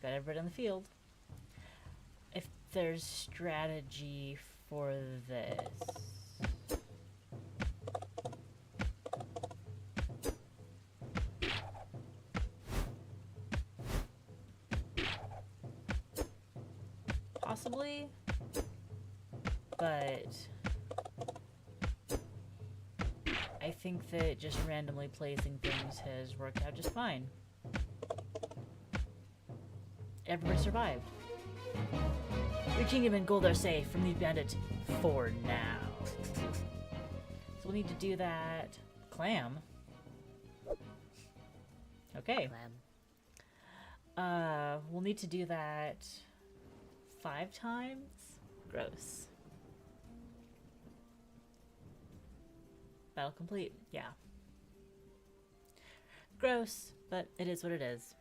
Got everybody on the field. If there's strategy for this. Possibly. But I think that just randomly placing things has worked out just fine. Everybody survived. Your kingdom and gold are safe from these bandits for now. So we'll need to do that. Clam. Okay. We'll need to do that 5 times. Gross. Battle complete. Yeah. Gross, but it is what it is.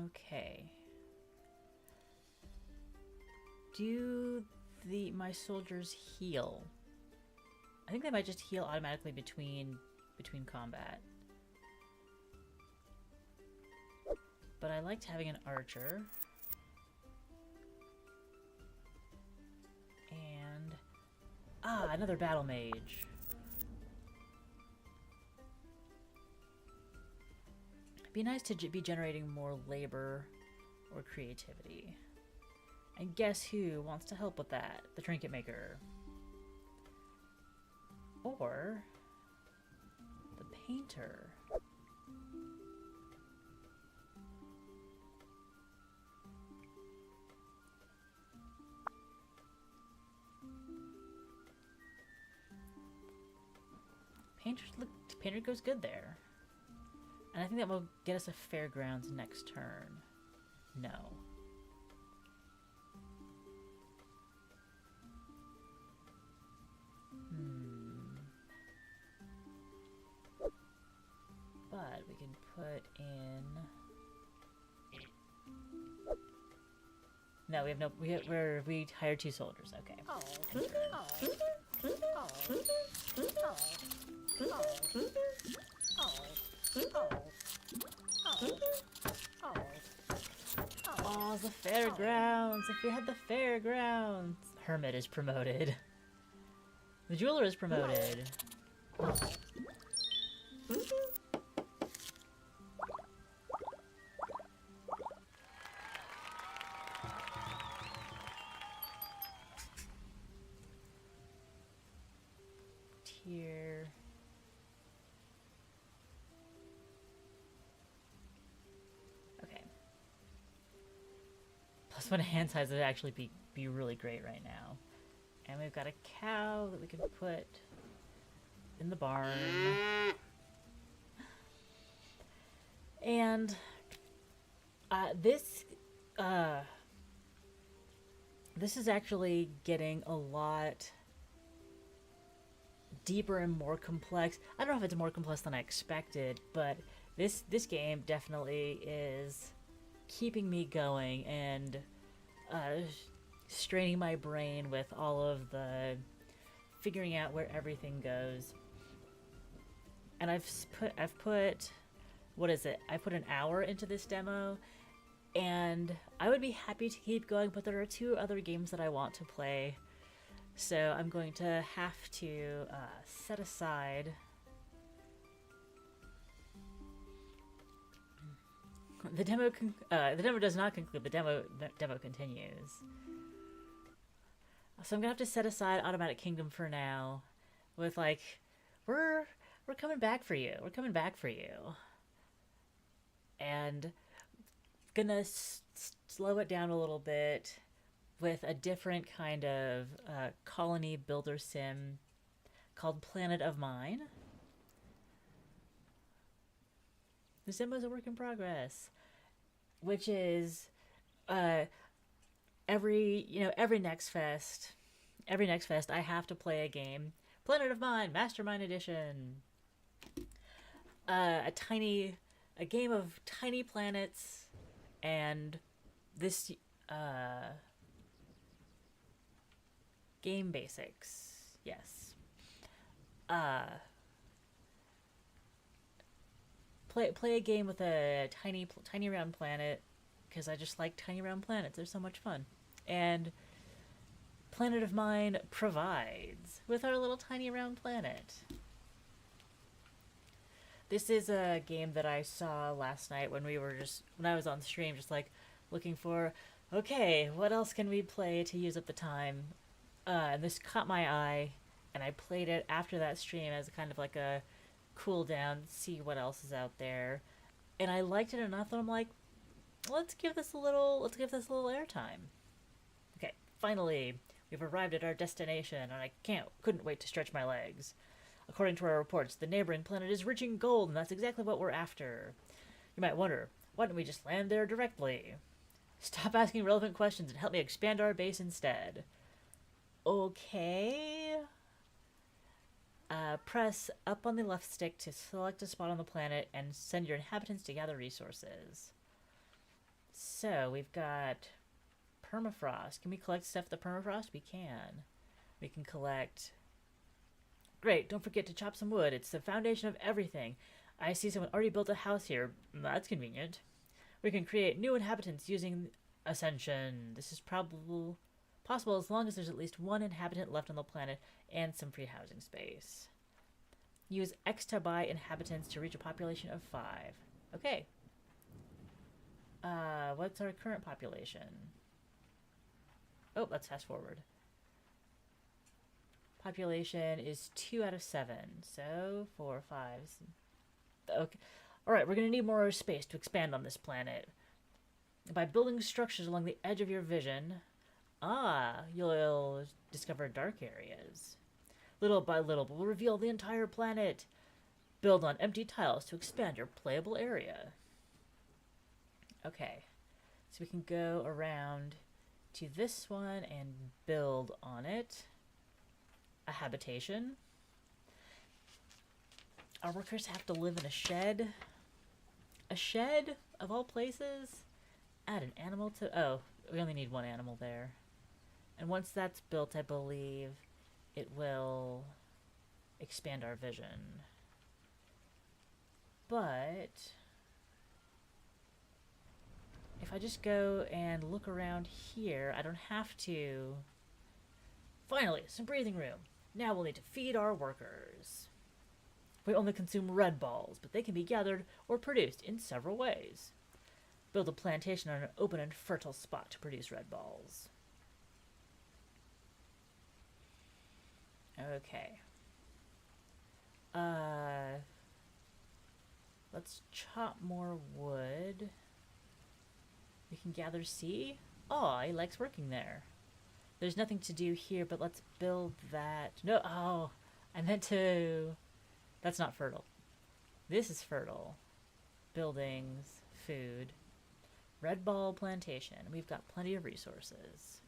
Okay. Do my soldiers heal? I think they might just heal automatically between combat. But I liked having an archer. And another battle mage. It'd be nice to be generating more labor or creativity. And guess who wants to help with that? The trinket maker. Or the painter. Painter goes good there. And I think that will get us a fairgrounds next turn. No. But we can put in... No, we have no... We hired 2 soldiers. Okay. Oh, the fairgrounds! If we had the fairgrounds! Hermit is promoted. The jeweler is promoted. Tier. Okay. +1 hand size would actually be really great right now. And we've got a cow that we can put in the barn. And this is actually getting a lot deeper and more complex. I don't know if it's more complex than I expected, but this game definitely is keeping me going and straining my brain with all of the figuring out where everything goes. And I've put what is it? I put an hour into this demo, and I would be happy to keep going, but there are 2 other games that I want to play, so I'm going to have to set aside the demo. The demo does not conclude. The demo continues. So I'm gonna have to set aside Automatic Kingdom for now, with like, we're coming back for you. We're coming back for you. And gonna slow it down a little bit with a different kind of colony builder sim called Planet of Mine. The sim is a work in progress, which is every nextfest I have to play a game. Planet of Mine Mastermind Edition. A game of tiny planets, and this game basics. Yes. Play a game with a tiny round planet, because I just like tiny round planets. They're so much fun. And Planet of Mine provides with our little tiny round planet. This is a game that I saw last night when I was on stream, just like looking for, okay, what else can we play to use up the time? And this caught my eye, and I played it after that stream as kind of like a cool down, see what else is out there. And I liked it enough that I'm like, let's give this a little airtime. Okay, finally, we've arrived at our destination, and I couldn't wait to stretch my legs. According to our reports, the neighboring planet is rich in gold, and that's exactly what we're after. You might wonder, why don't we just land there directly? Stop asking relevant questions and help me expand our base instead. Okay. Press up on the left stick to select a spot on the planet and send your inhabitants to gather resources. So we've got permafrost. Can we collect stuff at the permafrost? We can. We can collect... Great, don't forget to chop some wood. It's the foundation of everything. I see someone already built a house here. That's convenient. We can create new inhabitants using Ascension. This is probably possible as long as there's at least one inhabitant left on the planet and some free housing space. Use X to buy inhabitants to reach a population of 5. Okay. What's our current population? Oh, let's fast forward. Population is 2 out of 7. So 4, 5. Okay. Alright, we're going to need more space to expand on this planet. By building structures along the edge of your vision, you'll discover dark areas. Little by little, we'll reveal the entire planet. Build on empty tiles to expand your playable area. Okay, so we can go around to this one and build on it. A habitation. Our workers have to live in a shed. A shed, of all places? Add an animal to... Oh, we only need one animal there. And once that's built, I believe it will expand our vision. But if I just go and look around here, I don't have to... Finally, some breathing room. Now we'll need to feed our workers. We only consume red balls, but they can be gathered or produced in several ways. Build a plantation on an open and fertile spot to produce red balls. Okay. Let's chop more wood. We can gather sea. Oh, he likes working there. There's nothing to do here, but let's build that. No, oh, I meant to... That's not fertile. This is fertile. Buildings, food, red ball plantation. We've got plenty of resources.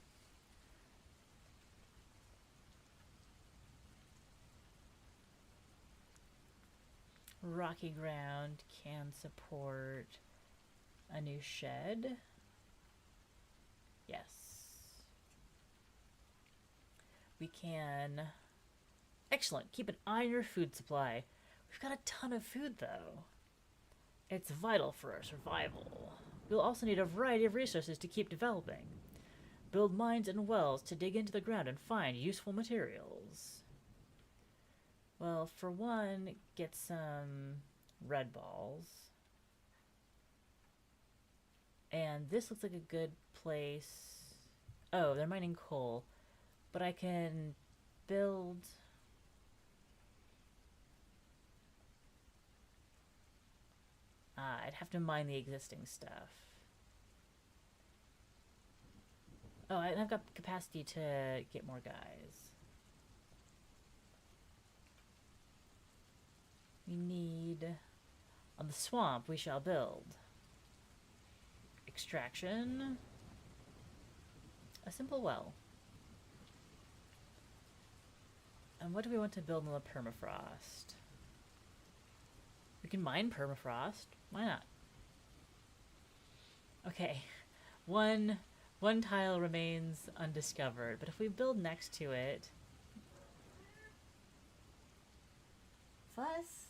Rocky ground can support a new shed. Yes. We can... Excellent. Keep an eye on your food supply. We've got a ton of food, though. It's vital for our survival. We'll also need a variety of resources to keep developing. Build mines and wells to dig into the ground and find useful materials. Well, for one, get some red balls. And this looks like a good place. Oh, they're mining coal. But I can build... I'd have to mine the existing stuff. Oh, I've got capacity to get more guys. We need... On the swamp, we shall build. Extraction. A simple well. And what do we want to build on the permafrost? We can mine permafrost. Why not? Okay. One tile remains undiscovered, but if we build next to it... Fuss?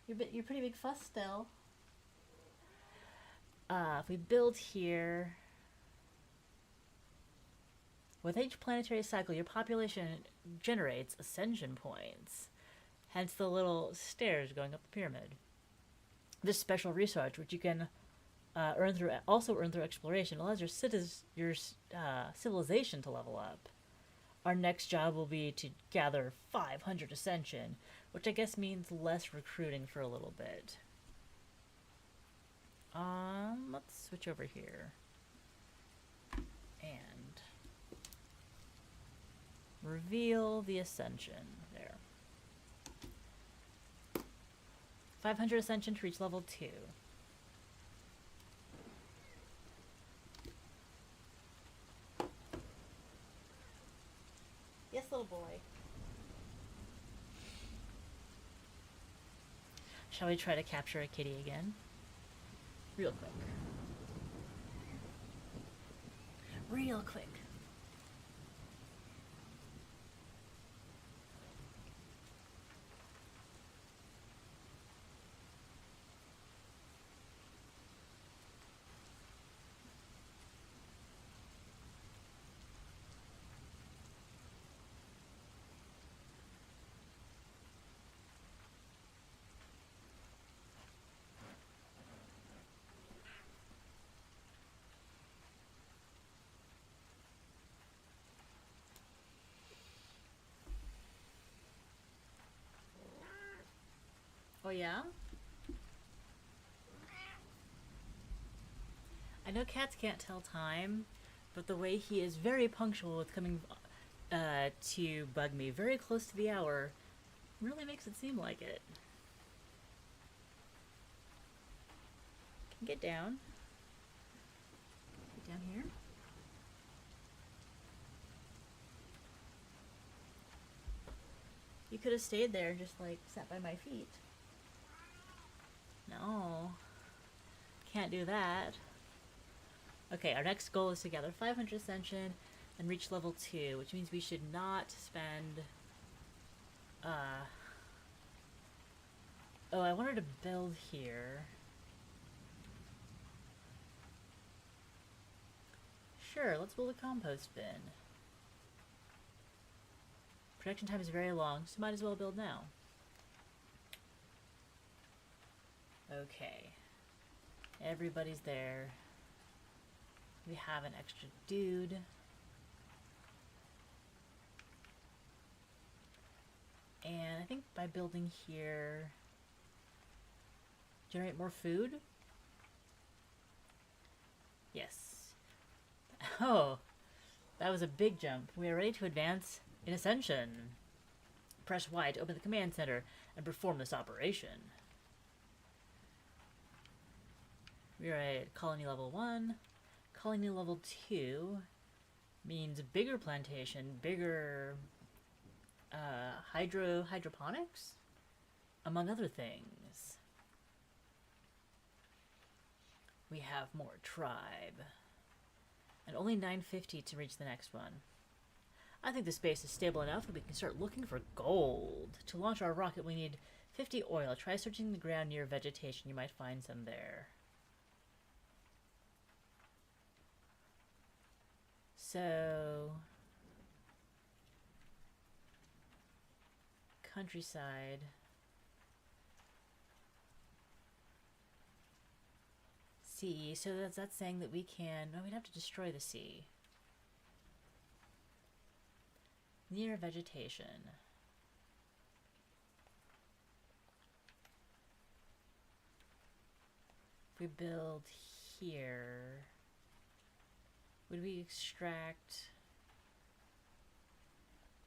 You're pretty big fuss still. If we build here... With each planetary cycle, your population generates ascension points. Hence the little stairs going up the pyramid. This special research, which you can earn through exploration, allows your civilization to level up. Our next job will be to gather 500 ascension, which I guess means less recruiting for a little bit. Let's switch over here. And reveal the ascension. There. 500 ascension to reach level 2. Yes, little boy. Shall we try to capture a kitty again? Real quick. real quick. Oh yeah? I know cats can't tell time, but the way he is very punctual with coming to bug me very close to the hour really makes it seem like it. Can get down. Get down here. You could have stayed there and just like sat by my feet. No. Can't do that. Okay, our next goal is to gather 500 ascension and reach level 2, which means we should not spend... Oh, I wanted to build here. Sure, let's build a compost bin. Production time is very long, so might as well build now. Okay. Everybody's there. We have an extra dude. And I think by building here, generate more food? Yes. Oh, that was a big jump. We are ready to advance in Ascension. Press Y to open the command center and perform this operation. We are at colony level 1. Colony level 2 means bigger plantation, bigger hydroponics, among other things. We have more tribe. And only 950 to reach the next one. I think the space is stable enough that we can start looking for gold. To launch our rocket, we need 50 oil. Try searching the ground near vegetation. You might find some there. So... countryside. Sea. So that's saying that we can... No, we'd have to destroy the sea. Near vegetation. If we build here, would we extract?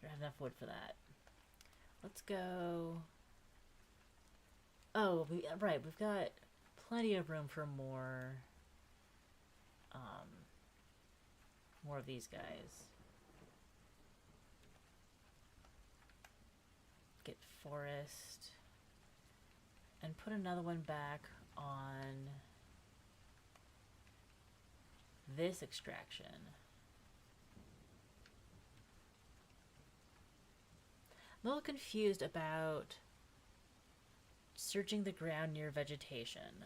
I don't have enough wood for that. Let's go. Oh, right. We've got plenty of room for more. More of these guys. Get forest and put another one back on this extraction. I'm a little confused about searching the ground near vegetation.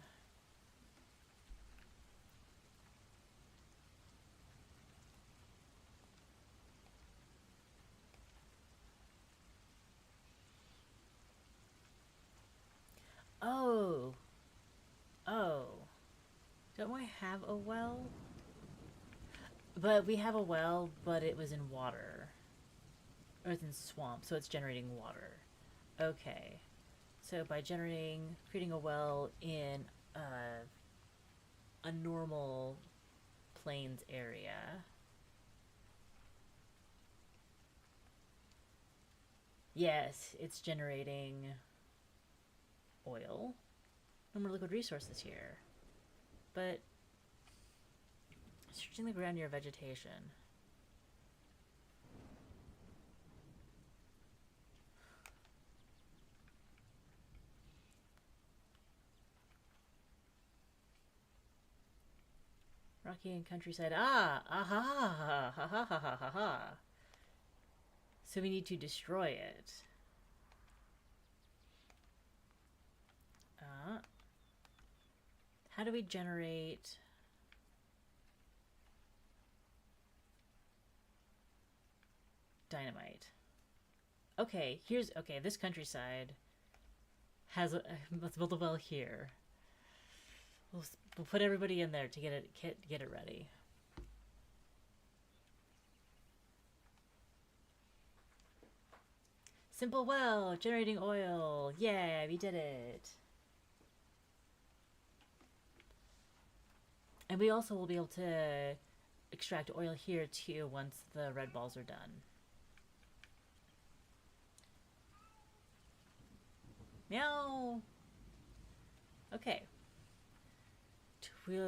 Oh. Oh. Don't we have a well? But we have a well, but it was in water. Or it's in swamp, so it's generating water. Okay. So by creating a well in a normal plains area. Yes, it's generating oil. No more liquid resources here. But searching the ground near vegetation. Rocky rocky and countryside. Ah! Ah ha ha ha ha ha ha ha ha. So we need to destroy it. How do we generate... dynamite? Okay, okay, this countryside has a... let's build a well here. We'll put everybody in there to get it ready. Simple well, generating oil. Yeah, we did it. And we also will be able to extract oil here too once the red balls are done. Meow! Okay.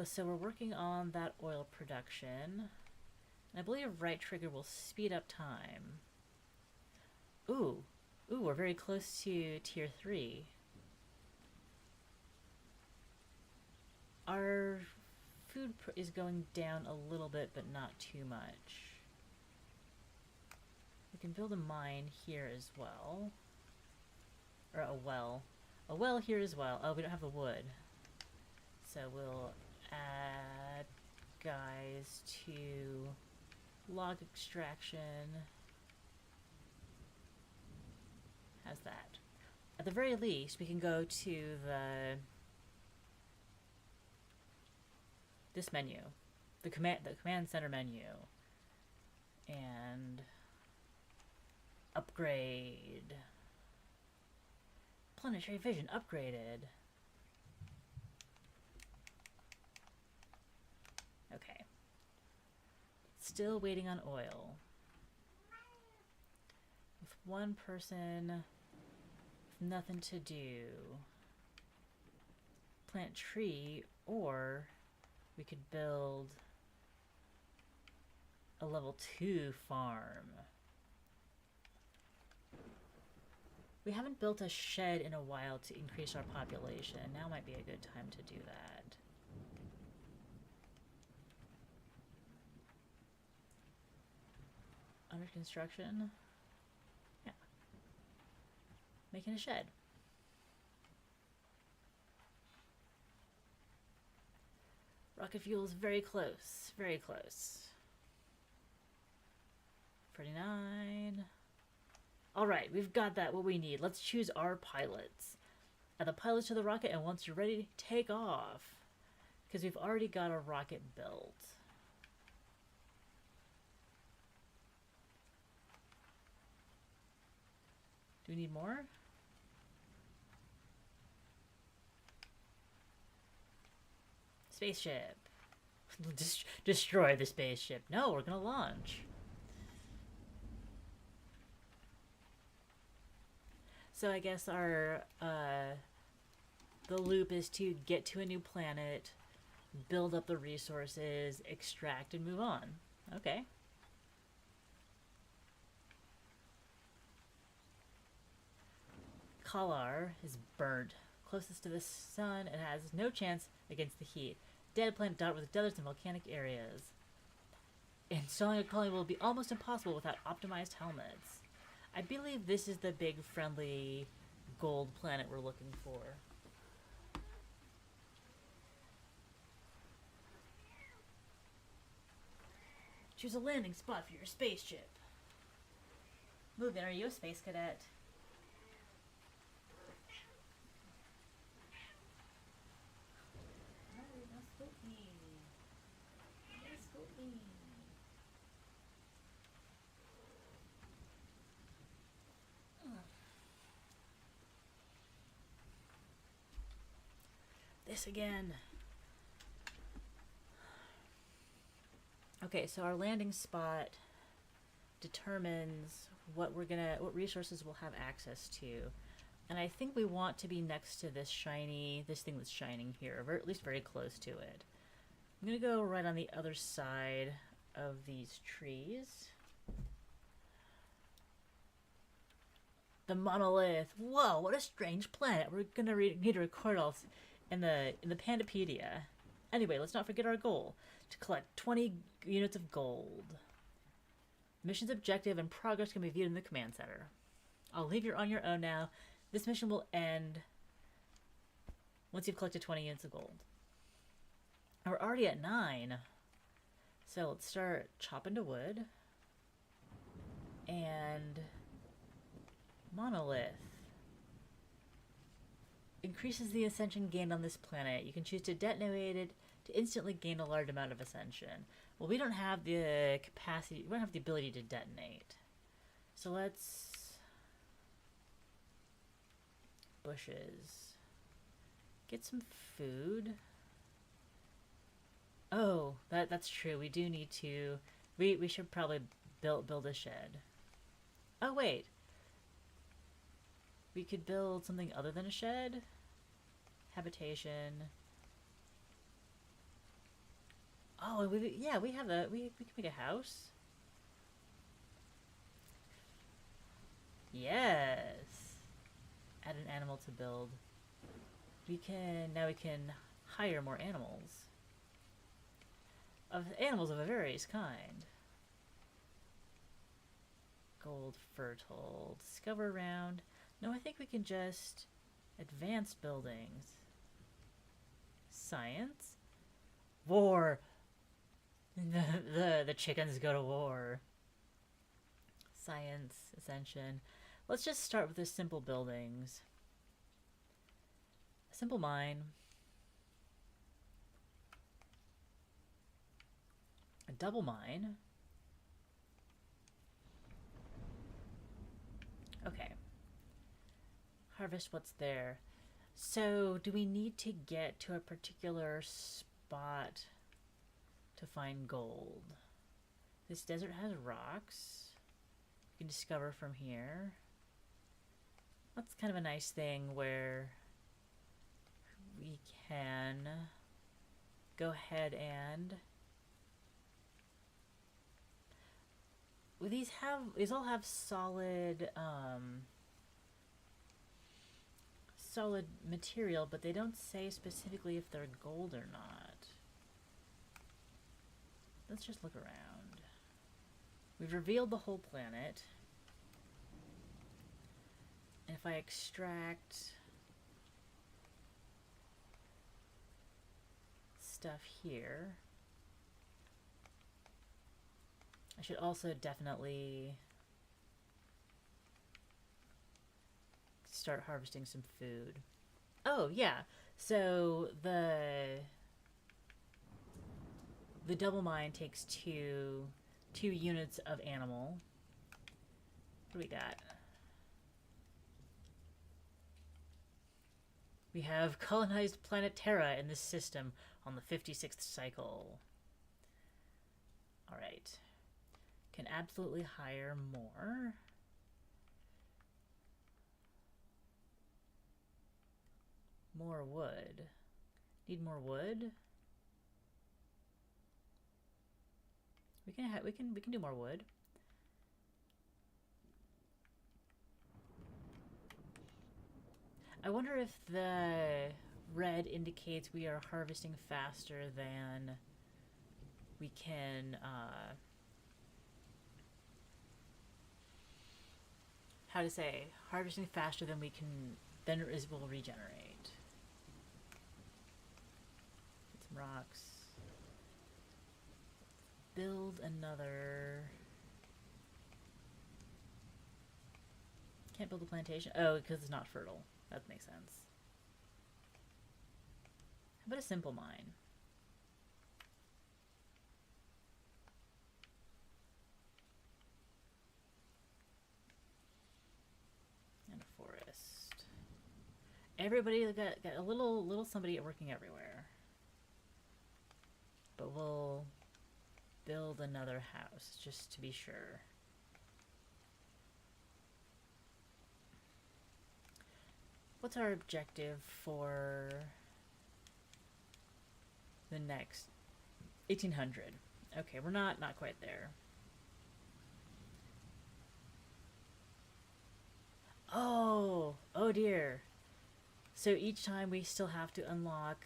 So we're working on that oil production. And I believe right trigger will speed up time. Ooh, we're very close to tier 3. Our food is going down a little bit, but not too much. We can build a mine here as well. Or a well. A well here as well. Oh, we don't have the wood. So we'll add guys to log extraction. How's that? At the very least, we can go to this menu, the command center menu, and upgrade. Planetary vision upgraded. Okay. Still waiting on oil. With one person with nothing to do. Plant tree, or we could build a level 2 farm. We haven't built a shed in a while to increase our population. Now might be a good time to do that. Under construction? Yeah. Making a shed. Rocket fuel is very close. Very close. 49. Alright, we've got that, what we need. Let's choose our pilots. Add the pilots to the rocket, and once you're ready, take off. Because we've already got a rocket built. Do we need more? Spaceship. Destroy the spaceship. No, we're gonna launch. So I guess our the loop is to get to a new planet, build up the resources, extract, and move on. Okay. Kalar is burnt. Closest to the sun, it has no chance against the heat. Dead planet dotted with deserts and volcanic areas. Installing a colony will be almost impossible without optimized helmets. I believe this is the big friendly gold planet we're looking for. Choose a landing spot for your spaceship. Move in, are you a space cadet? This again. Okay, so our landing spot determines what resources we'll have access to. And I think we want to be next to this thing that's shining here, or at least very close to it. I'm gonna go right on the other side of these trees. The monolith. Whoa, what a strange planet. We're gonna need to record all in the Pandapedia. Anyway, let's not forget our goal. to collect 20 units of gold. Mission's objective and progress can be viewed in the command center. I'll leave you on your own now. This mission will end once you've collected 20 units of gold. And we're already at 9. So let's start chopping to wood. And monolith. Increases the ascension gained on this planet. You can choose to detonate it to instantly gain a large amount of ascension. Well, we don't have the capacity, we don't have the ability to detonate. So let's... bushes. Get some food. Oh, that's true. We do need to... We should probably build a shed. Oh, wait. We could build something other than a shed. Habitation. Oh, yeah, we have a... We can make a house. Yes. Add an animal to build. Now we can hire more animals. Animals of a various kind. Gold fertile. Discover around. No, I think we can just advance buildings. Science. War. The chickens go to war. Science, ascension. Let's just start with the simple buildings. A simple mine. A double mine. Okay. Harvest what's there. So, do we need to get to a particular spot to find gold? This desert has rocks. You can discover from here. That's kind of a nice thing where we can go ahead and... These all have solid solid material, but they don't say specifically if they're gold or not. Let's just look around. We've revealed the whole planet. And if I extract stuff here, I should also definitely start harvesting some food. Oh, yeah. So the double mine takes two units of animal. What do we got? We have colonized planet Terra in this system on the 56th cycle. Alright. Can absolutely hire more. More wood. Need more wood? We can do more wood. I wonder if the red indicates we are harvesting faster than we can, how to say, harvesting faster than we can, than will regenerate. Get some rocks. Build another. Can't build a plantation. Oh, because it's not fertile. That makes sense. How about a simple mine? And a forest. Everybody got a little somebody working everywhere. But we'll build another house just to be sure. What's our objective for the next 1800? Okay, we're not quite there. Oh dear. So each time we still have to unlock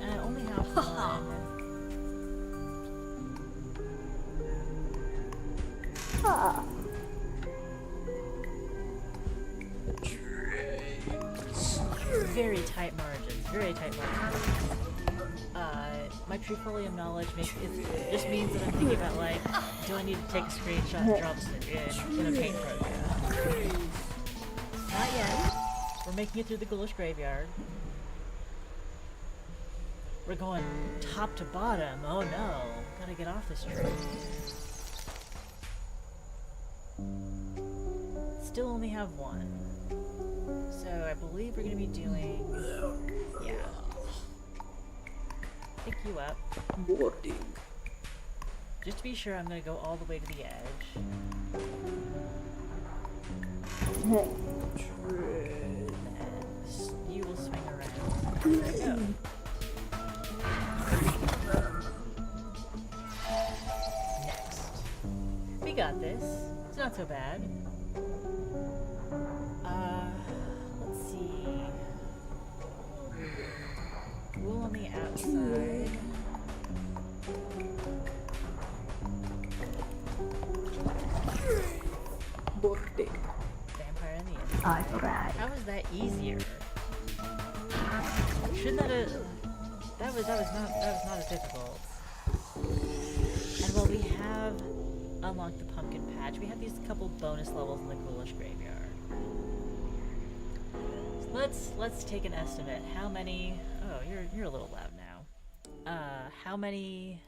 and I only have one. Very tight margins, very tight margins. My Trifolium knowledge just means that I'm thinking about, like, do I need to take a screenshot and drop it in a paint program? Not yet. We're making it through the ghoulish graveyard. We're going top to bottom. Oh no, gotta get off this tree. Still only have one. So I believe we're gonna be doing, yeah. Pick you up. Boarding. Just to be sure, I'm gonna go all the way to the edge. And you will swing around. There we go. Next. We got this. It's not so bad. Let's see. Wool on the outside. Boarding. Vampire on the inside. Alright. How is that easier? Shouldn't that have... That was not as difficult. And while we have unlocked the pumpkin patch, we have these couple bonus levels in the ghoulish graveyard. So let's take an estimate. How many... Oh, you're a little loud now. How many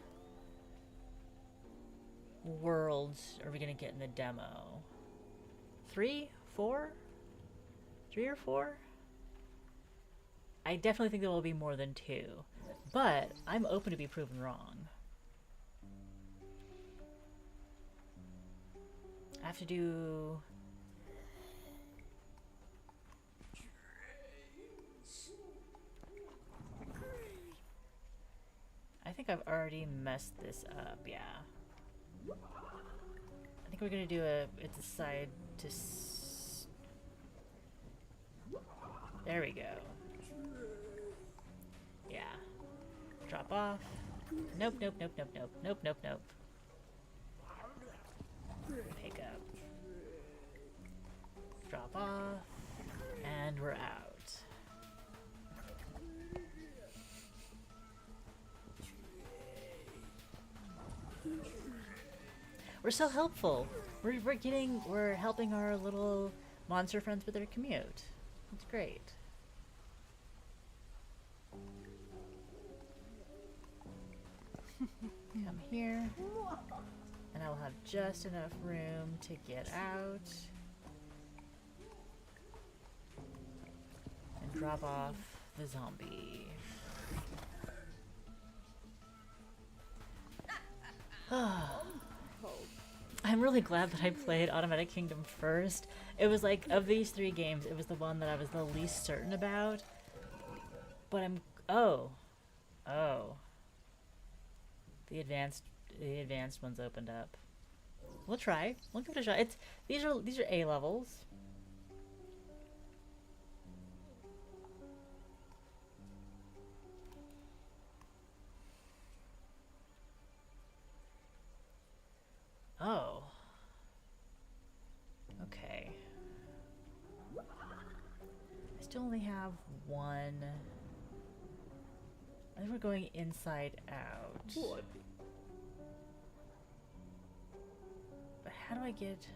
worlds are we gonna get in the demo? 3? 4? 3 or 4? I definitely think there will be more than 2, but I'm open to be proven wrong. I have to do... I think I've already messed this up, yeah. I think we're gonna do it's a side to there we go. Yeah. Drop off. Nope, nope, nope, nope, nope, nope, nope, nope. Pick up. Drop off. And we're out. We're so helpful. We're helping our little monster friends with their commute. It's great. Come here. And I will have just enough room to get out. And drop off the zombie. I'm really glad that I played Automatic Kingdom first. It was like, of these 3 games, it was the one that I was the least certain about. But I'm... Oh. Oh. The advanced ones opened up. We'll try. We'll give it a shot. These are A levels. Oh. Okay. I still only have one. I think we're going inside out. Boarding. But how do I get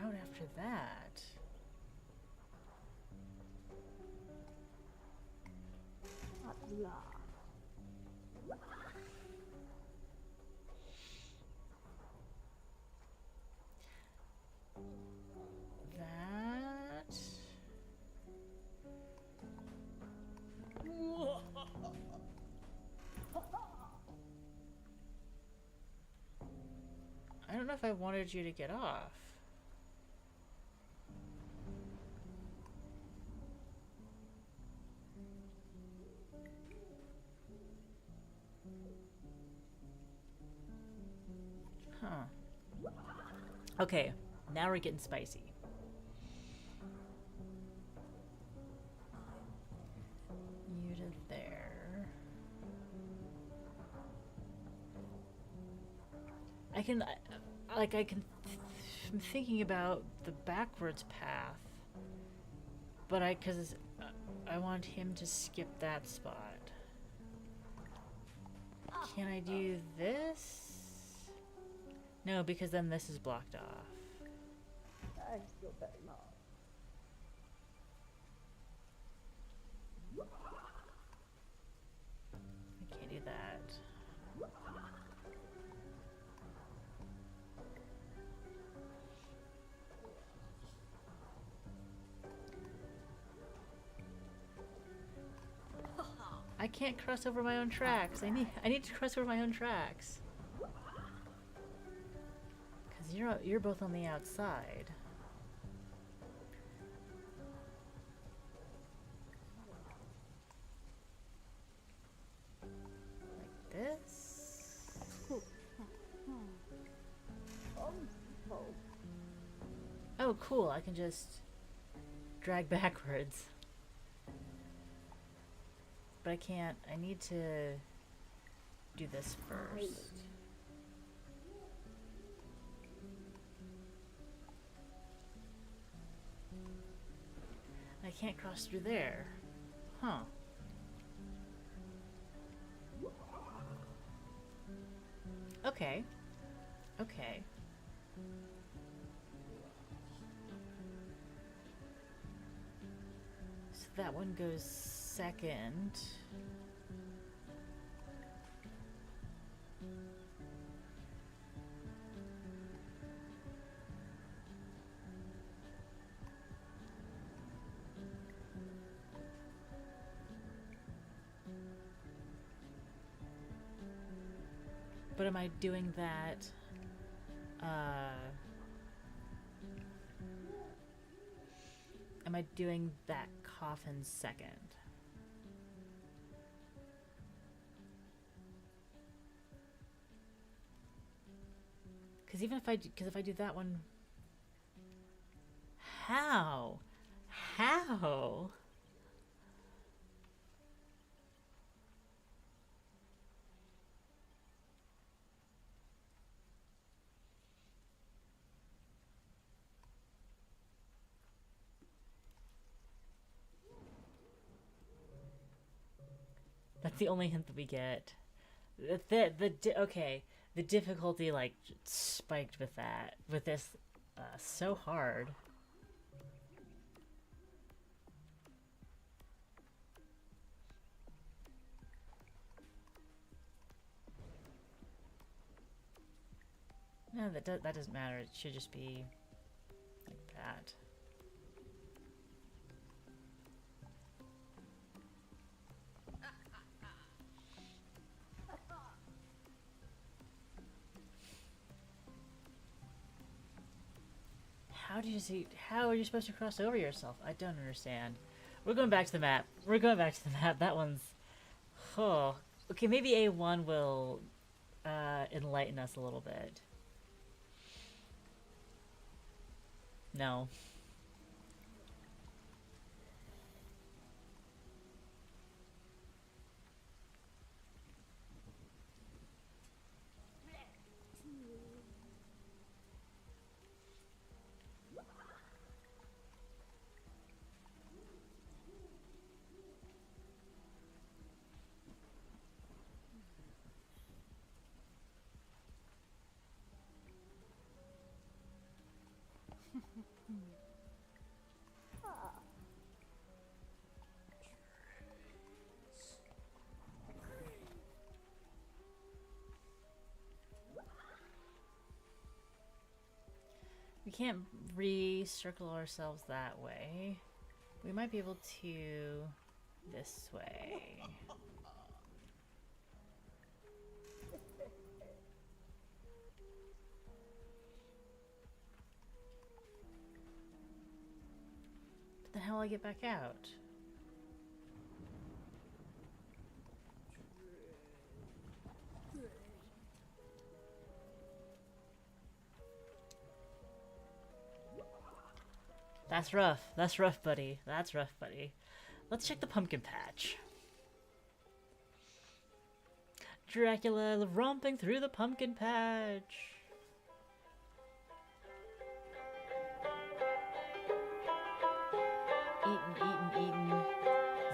out after that? That... I don't know if I wanted you to get off. Huh. Okay, now we're getting spicy. You to there. I'm thinking about the backwards path, but because I want him to skip that spot. Can I do this? No, because then this is blocked off. Thanks so very much. I can't do that. I can't cross over my own tracks. I need to cross over my own tracks. Cause you're both on the outside. Like this. Oh, cool. I can just drag backwards. But I can't. I need to do this first. I can't cross through there. Huh. Okay. Okay. So that one goes second. But am I doing that? Am I doing that coffin second? Because even if if I do that one, how? How? That's the only hint that we get. Okay, the difficulty like spiked with this so hard. No, that doesn't matter. It should just be like that. How are you supposed to cross over yourself? I don't understand. We're going back to the map. We're going back to the map. That one's... Oh. Okay, maybe A1 will enlighten us a little bit. No. We can't re-circle ourselves that way. We might be able to this way. But then how will I get back out? That's rough. That's rough, buddy. That's rough, buddy. Let's check the pumpkin patch. Dracula romping through the pumpkin patch.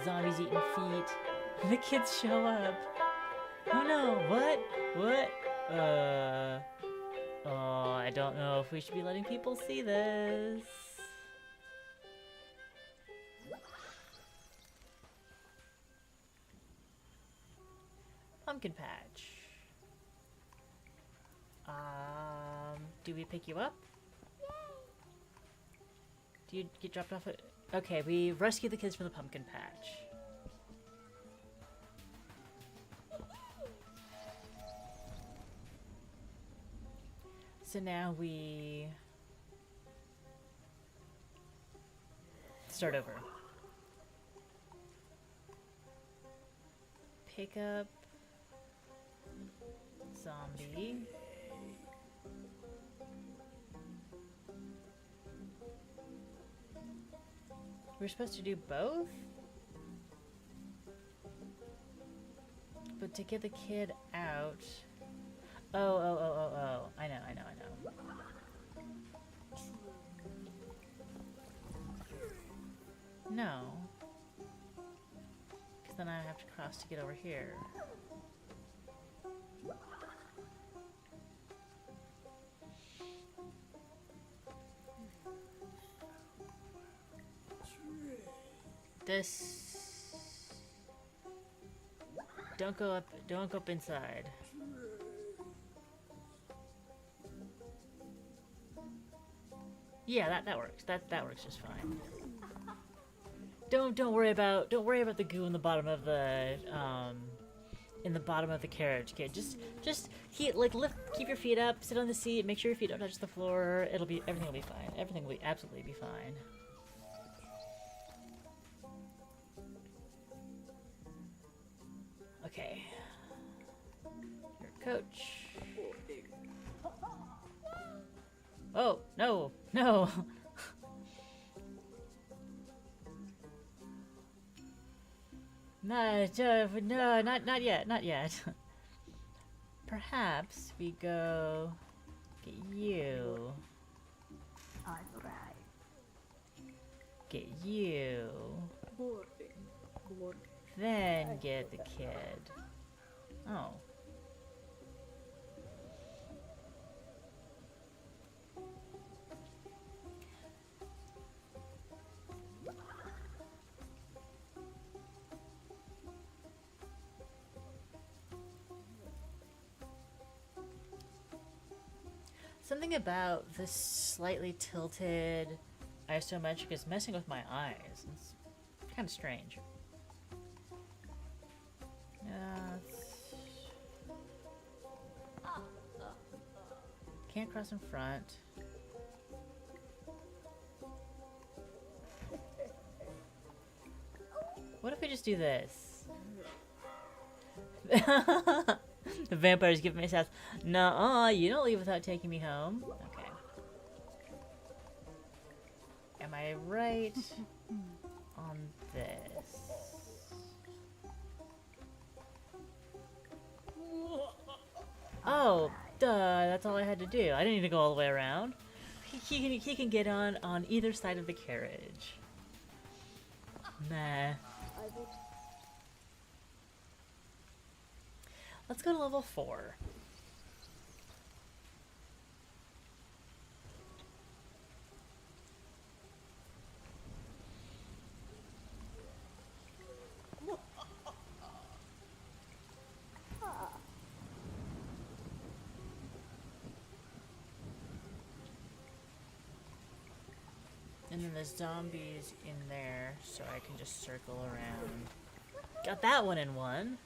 Zombies eating feet. The kids show up. Oh no, what? What? Oh, I don't know if we should be letting people see this. Pumpkin patch. Do we pick you up? Do you get dropped off at... Okay, we rescue the kids from the pumpkin patch. So now we start over. Pick up zombie. We're supposed to do both? But to get the kid out... Oh. I know. No. Because then I have to cross to get over here. This... Don't go up inside. Yeah, that works. That works just fine. Don't worry about the goo in the bottom of the carriage, kid. Just keep your feet up, sit on the seat, make sure your feet don't touch the floor. Everything will be fine. Everything will absolutely be fine. Okay. Your coach. Oh, no. No. No, not yet. Perhaps we go get you. Alright. Get you. Boarding. Then get the kid. Oh. Something about this slightly tilted isometric is messing with my eyes. It's kind of strange. Can't cross in front. What if we just do this? The vampire's giving me a sass. Nuh-uh, you don't leave without taking me home. Okay. Am I right on this? Oh, duh, that's all I had to do. I didn't need to go all the way around. He can get on either side of the carriage. Nah. Let's go to level 4. And then there's zombies in there, so I can just circle around. Got that one in one.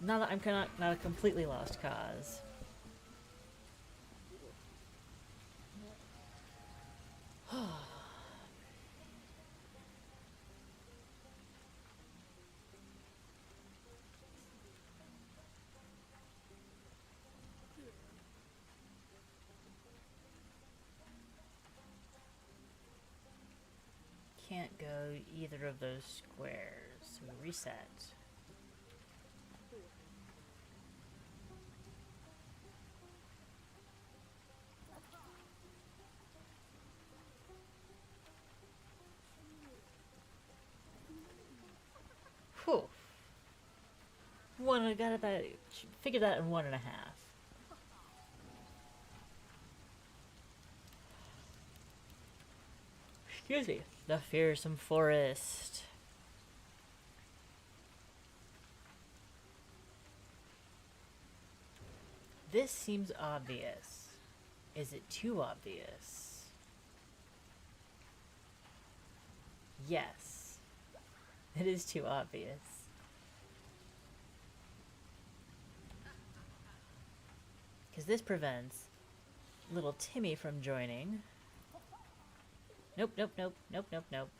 Now that I'm not a completely lost cause. Can't go either of those squares. So we reset. I got it that figured that in 1.5. Excuse me. The fearsome forest. This seems obvious. Is it too obvious? Yes. It is too obvious. Because this prevents little Timmy from joining. Nope, nope, nope, nope, nope, nope.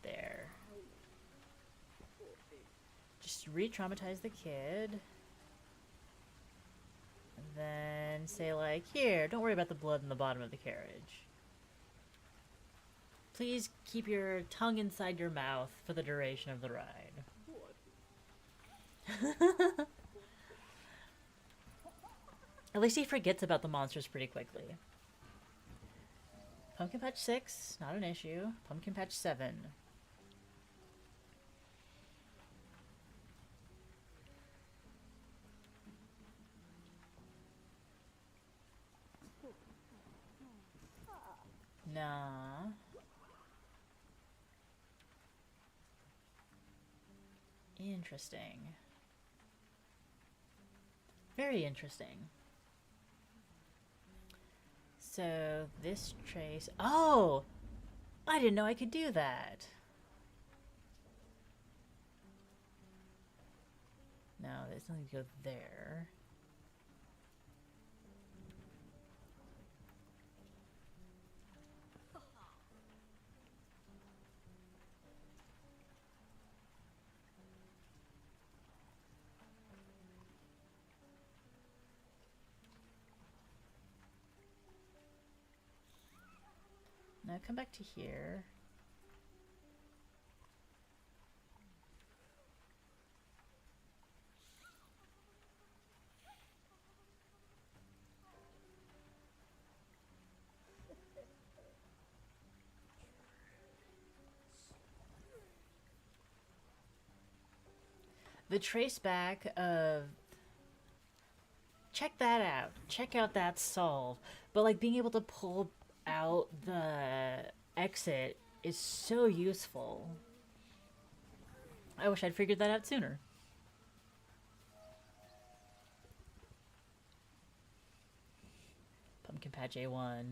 There. Just re-traumatize the kid. And then say like, here, don't worry about the blood in the bottom of the carriage. Please keep your tongue inside your mouth for the duration of the ride. At least he forgets about the monsters pretty quickly. Pumpkin Patch 6, not an issue. Pumpkin Patch 7. Nah. Interesting. Very interesting. So, this trace... Oh! I didn't know I could do that. No, there's nothing to go there. Now come back to here. The trace back of... Check that out. Check out that solve. But like being able to pull out the exit is so useful. I wish I'd figured that out sooner. Pumpkin Patch A1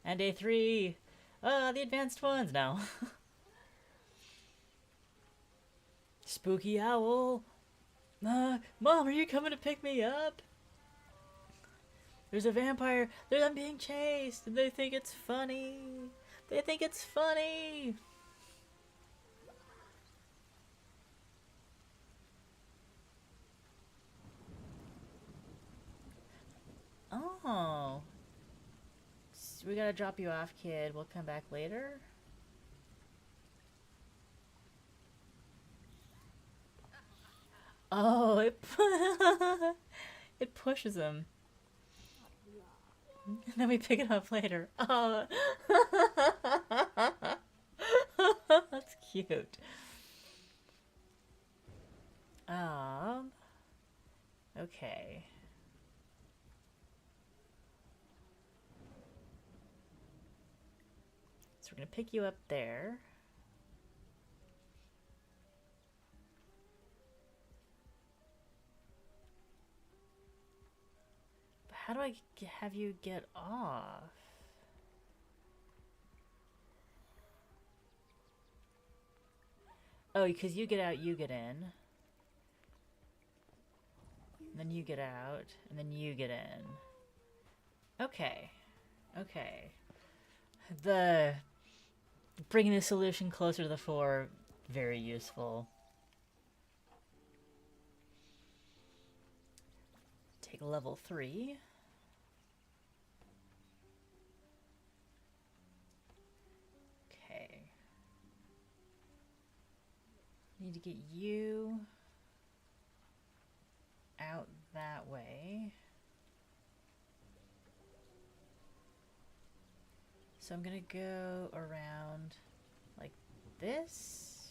and A3. The advanced ones now. Spooky owl. Mom, are you coming to pick me up? There's a vampire. I'm being chased, and they think it's funny. They think it's funny. Oh. So we gotta drop you off, kid. We'll come back later. Oh, it pushes him. And then we pick it up later. Oh. That's cute. Okay. So we're gonna pick you up there. How do I have you get off? Oh, because you get out, you get in. And then you get out, and then you get in. Okay. Okay. The... Bringing the solution closer to the fore, very useful. Take level 3. Need to get you out that way. So I'm gonna go around like this.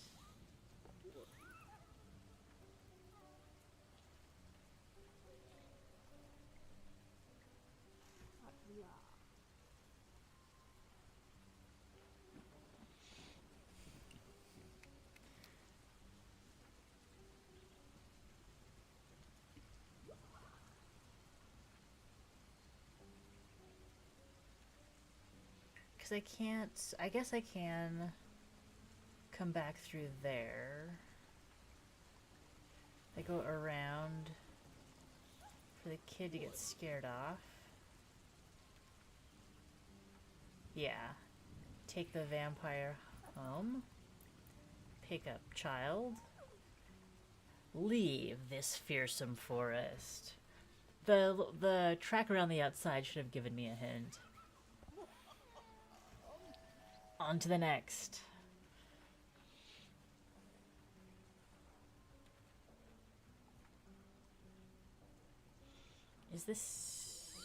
Because I can't... I guess I can come back through there. I go around for the kid to get scared off. Yeah. Take the vampire home. Pick up child. Leave this fearsome forest. The track around the outside should have given me a hint. On to the next. Is this...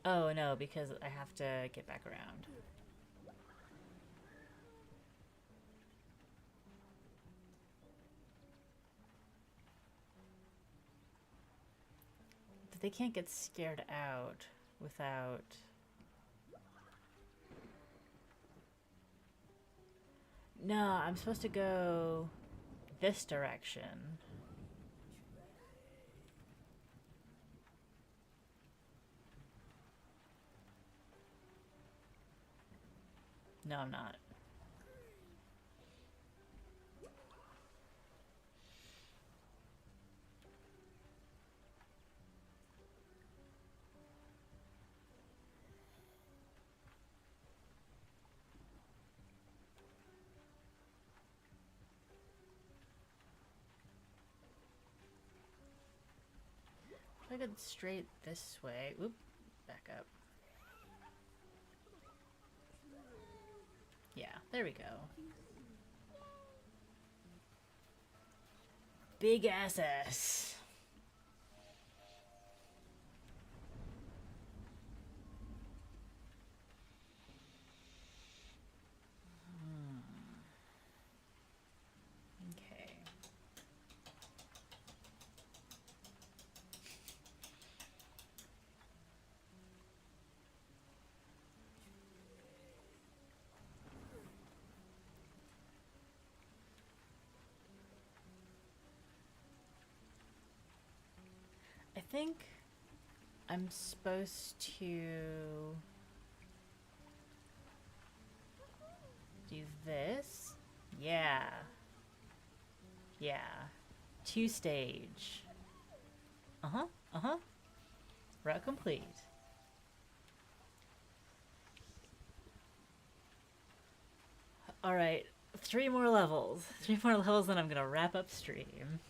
Oh no, because I have to get back around. But they can't get scared out without... No, I'm supposed to go this direction. No, I'm not. If I go straight this way, oop, back up. Yeah, there we go. Big SS. Okay. I think I'm supposed to do this. Yeah. Yeah. 2-stage. Uh-huh. Uh-huh. Route complete. Alright. 3 more levels. 3 more levels, and I'm gonna wrap up stream.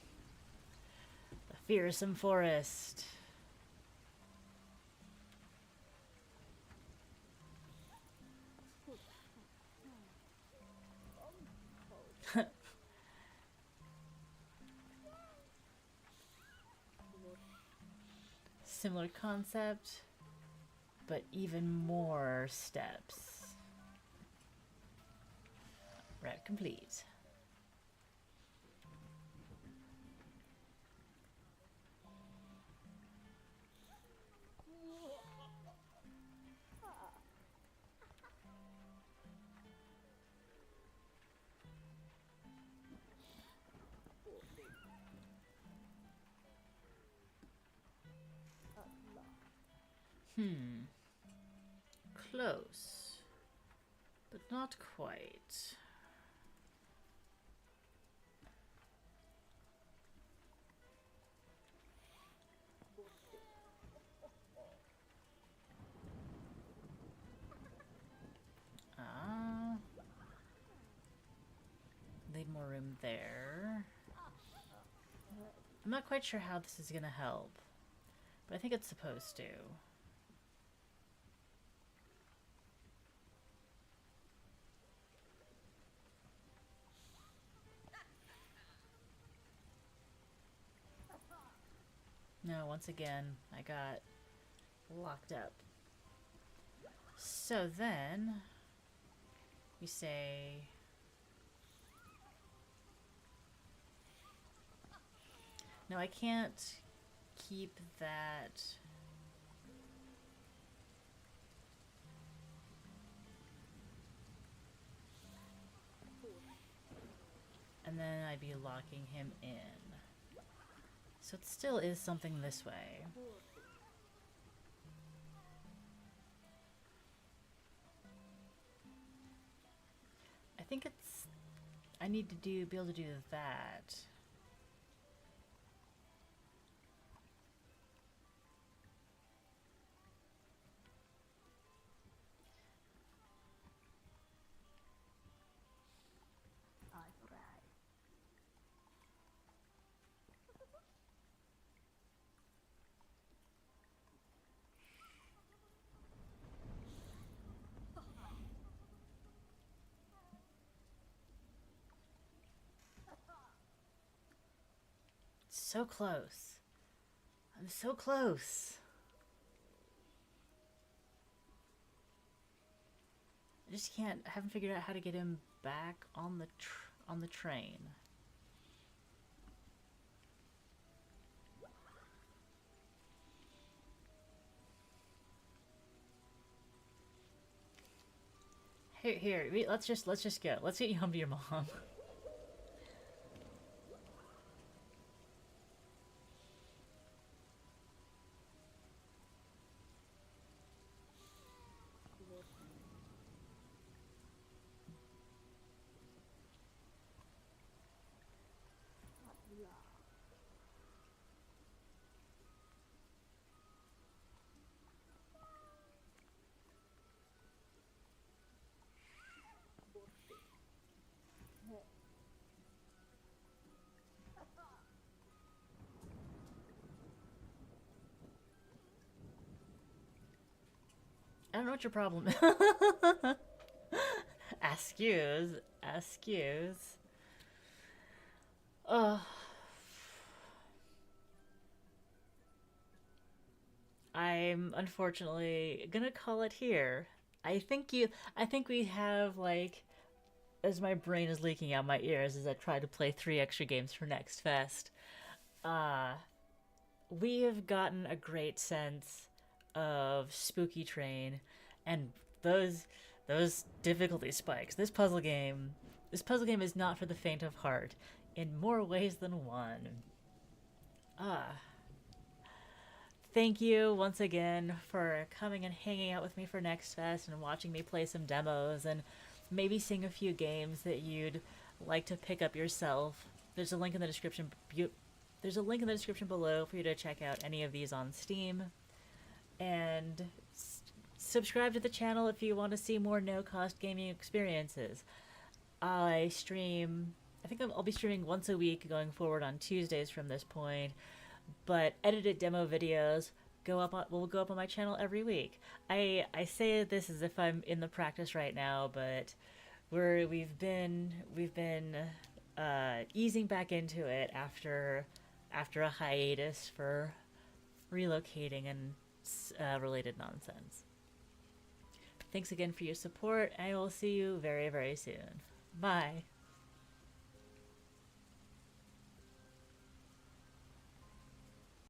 The fearsome forest. Similar concept, but even more steps. Route complete. Close, but not quite. Leave more room there. I'm not quite sure how this is gonna help, but I think it's supposed to. No, once again, I got locked up. So then, we say... No, I can't keep that... And then I'd be locking him in. So it still is something this way. think it's... I need to be able to do that. Alright. So close. I'm so close. I just can't. I haven't figured out how to get him back on the train. Here. Let's just go. Let's get you home to your mom. I don't know what your problem is. Excuse. Oh. I'm unfortunately gonna call it here. I think we have, like, as my brain is leaking out my ears as I try to play 3 extra games for Next Fest. Uh, we have gotten a great sense of Spooky Train and those difficulty spikes. This puzzle game is not for the faint of heart in more ways than one. Ah, thank you once again for coming and hanging out with me for Next Fest and watching me play some demos and maybe seeing a few games that you'd like to pick up yourself. There's a link in the description. There's a link in the description below for you to check out any of these on Steam. And subscribe to the channel if you want to see more no-cost gaming experiences. I think I'll be streaming once a week going forward on Tuesdays from this point. But edited demo videos will go up on my channel every week. I say this as if I'm in the practice right now, but we've been easing back into it after a hiatus for relocating and related nonsense. Thanks again for your support. I will see you very, very soon. Bye.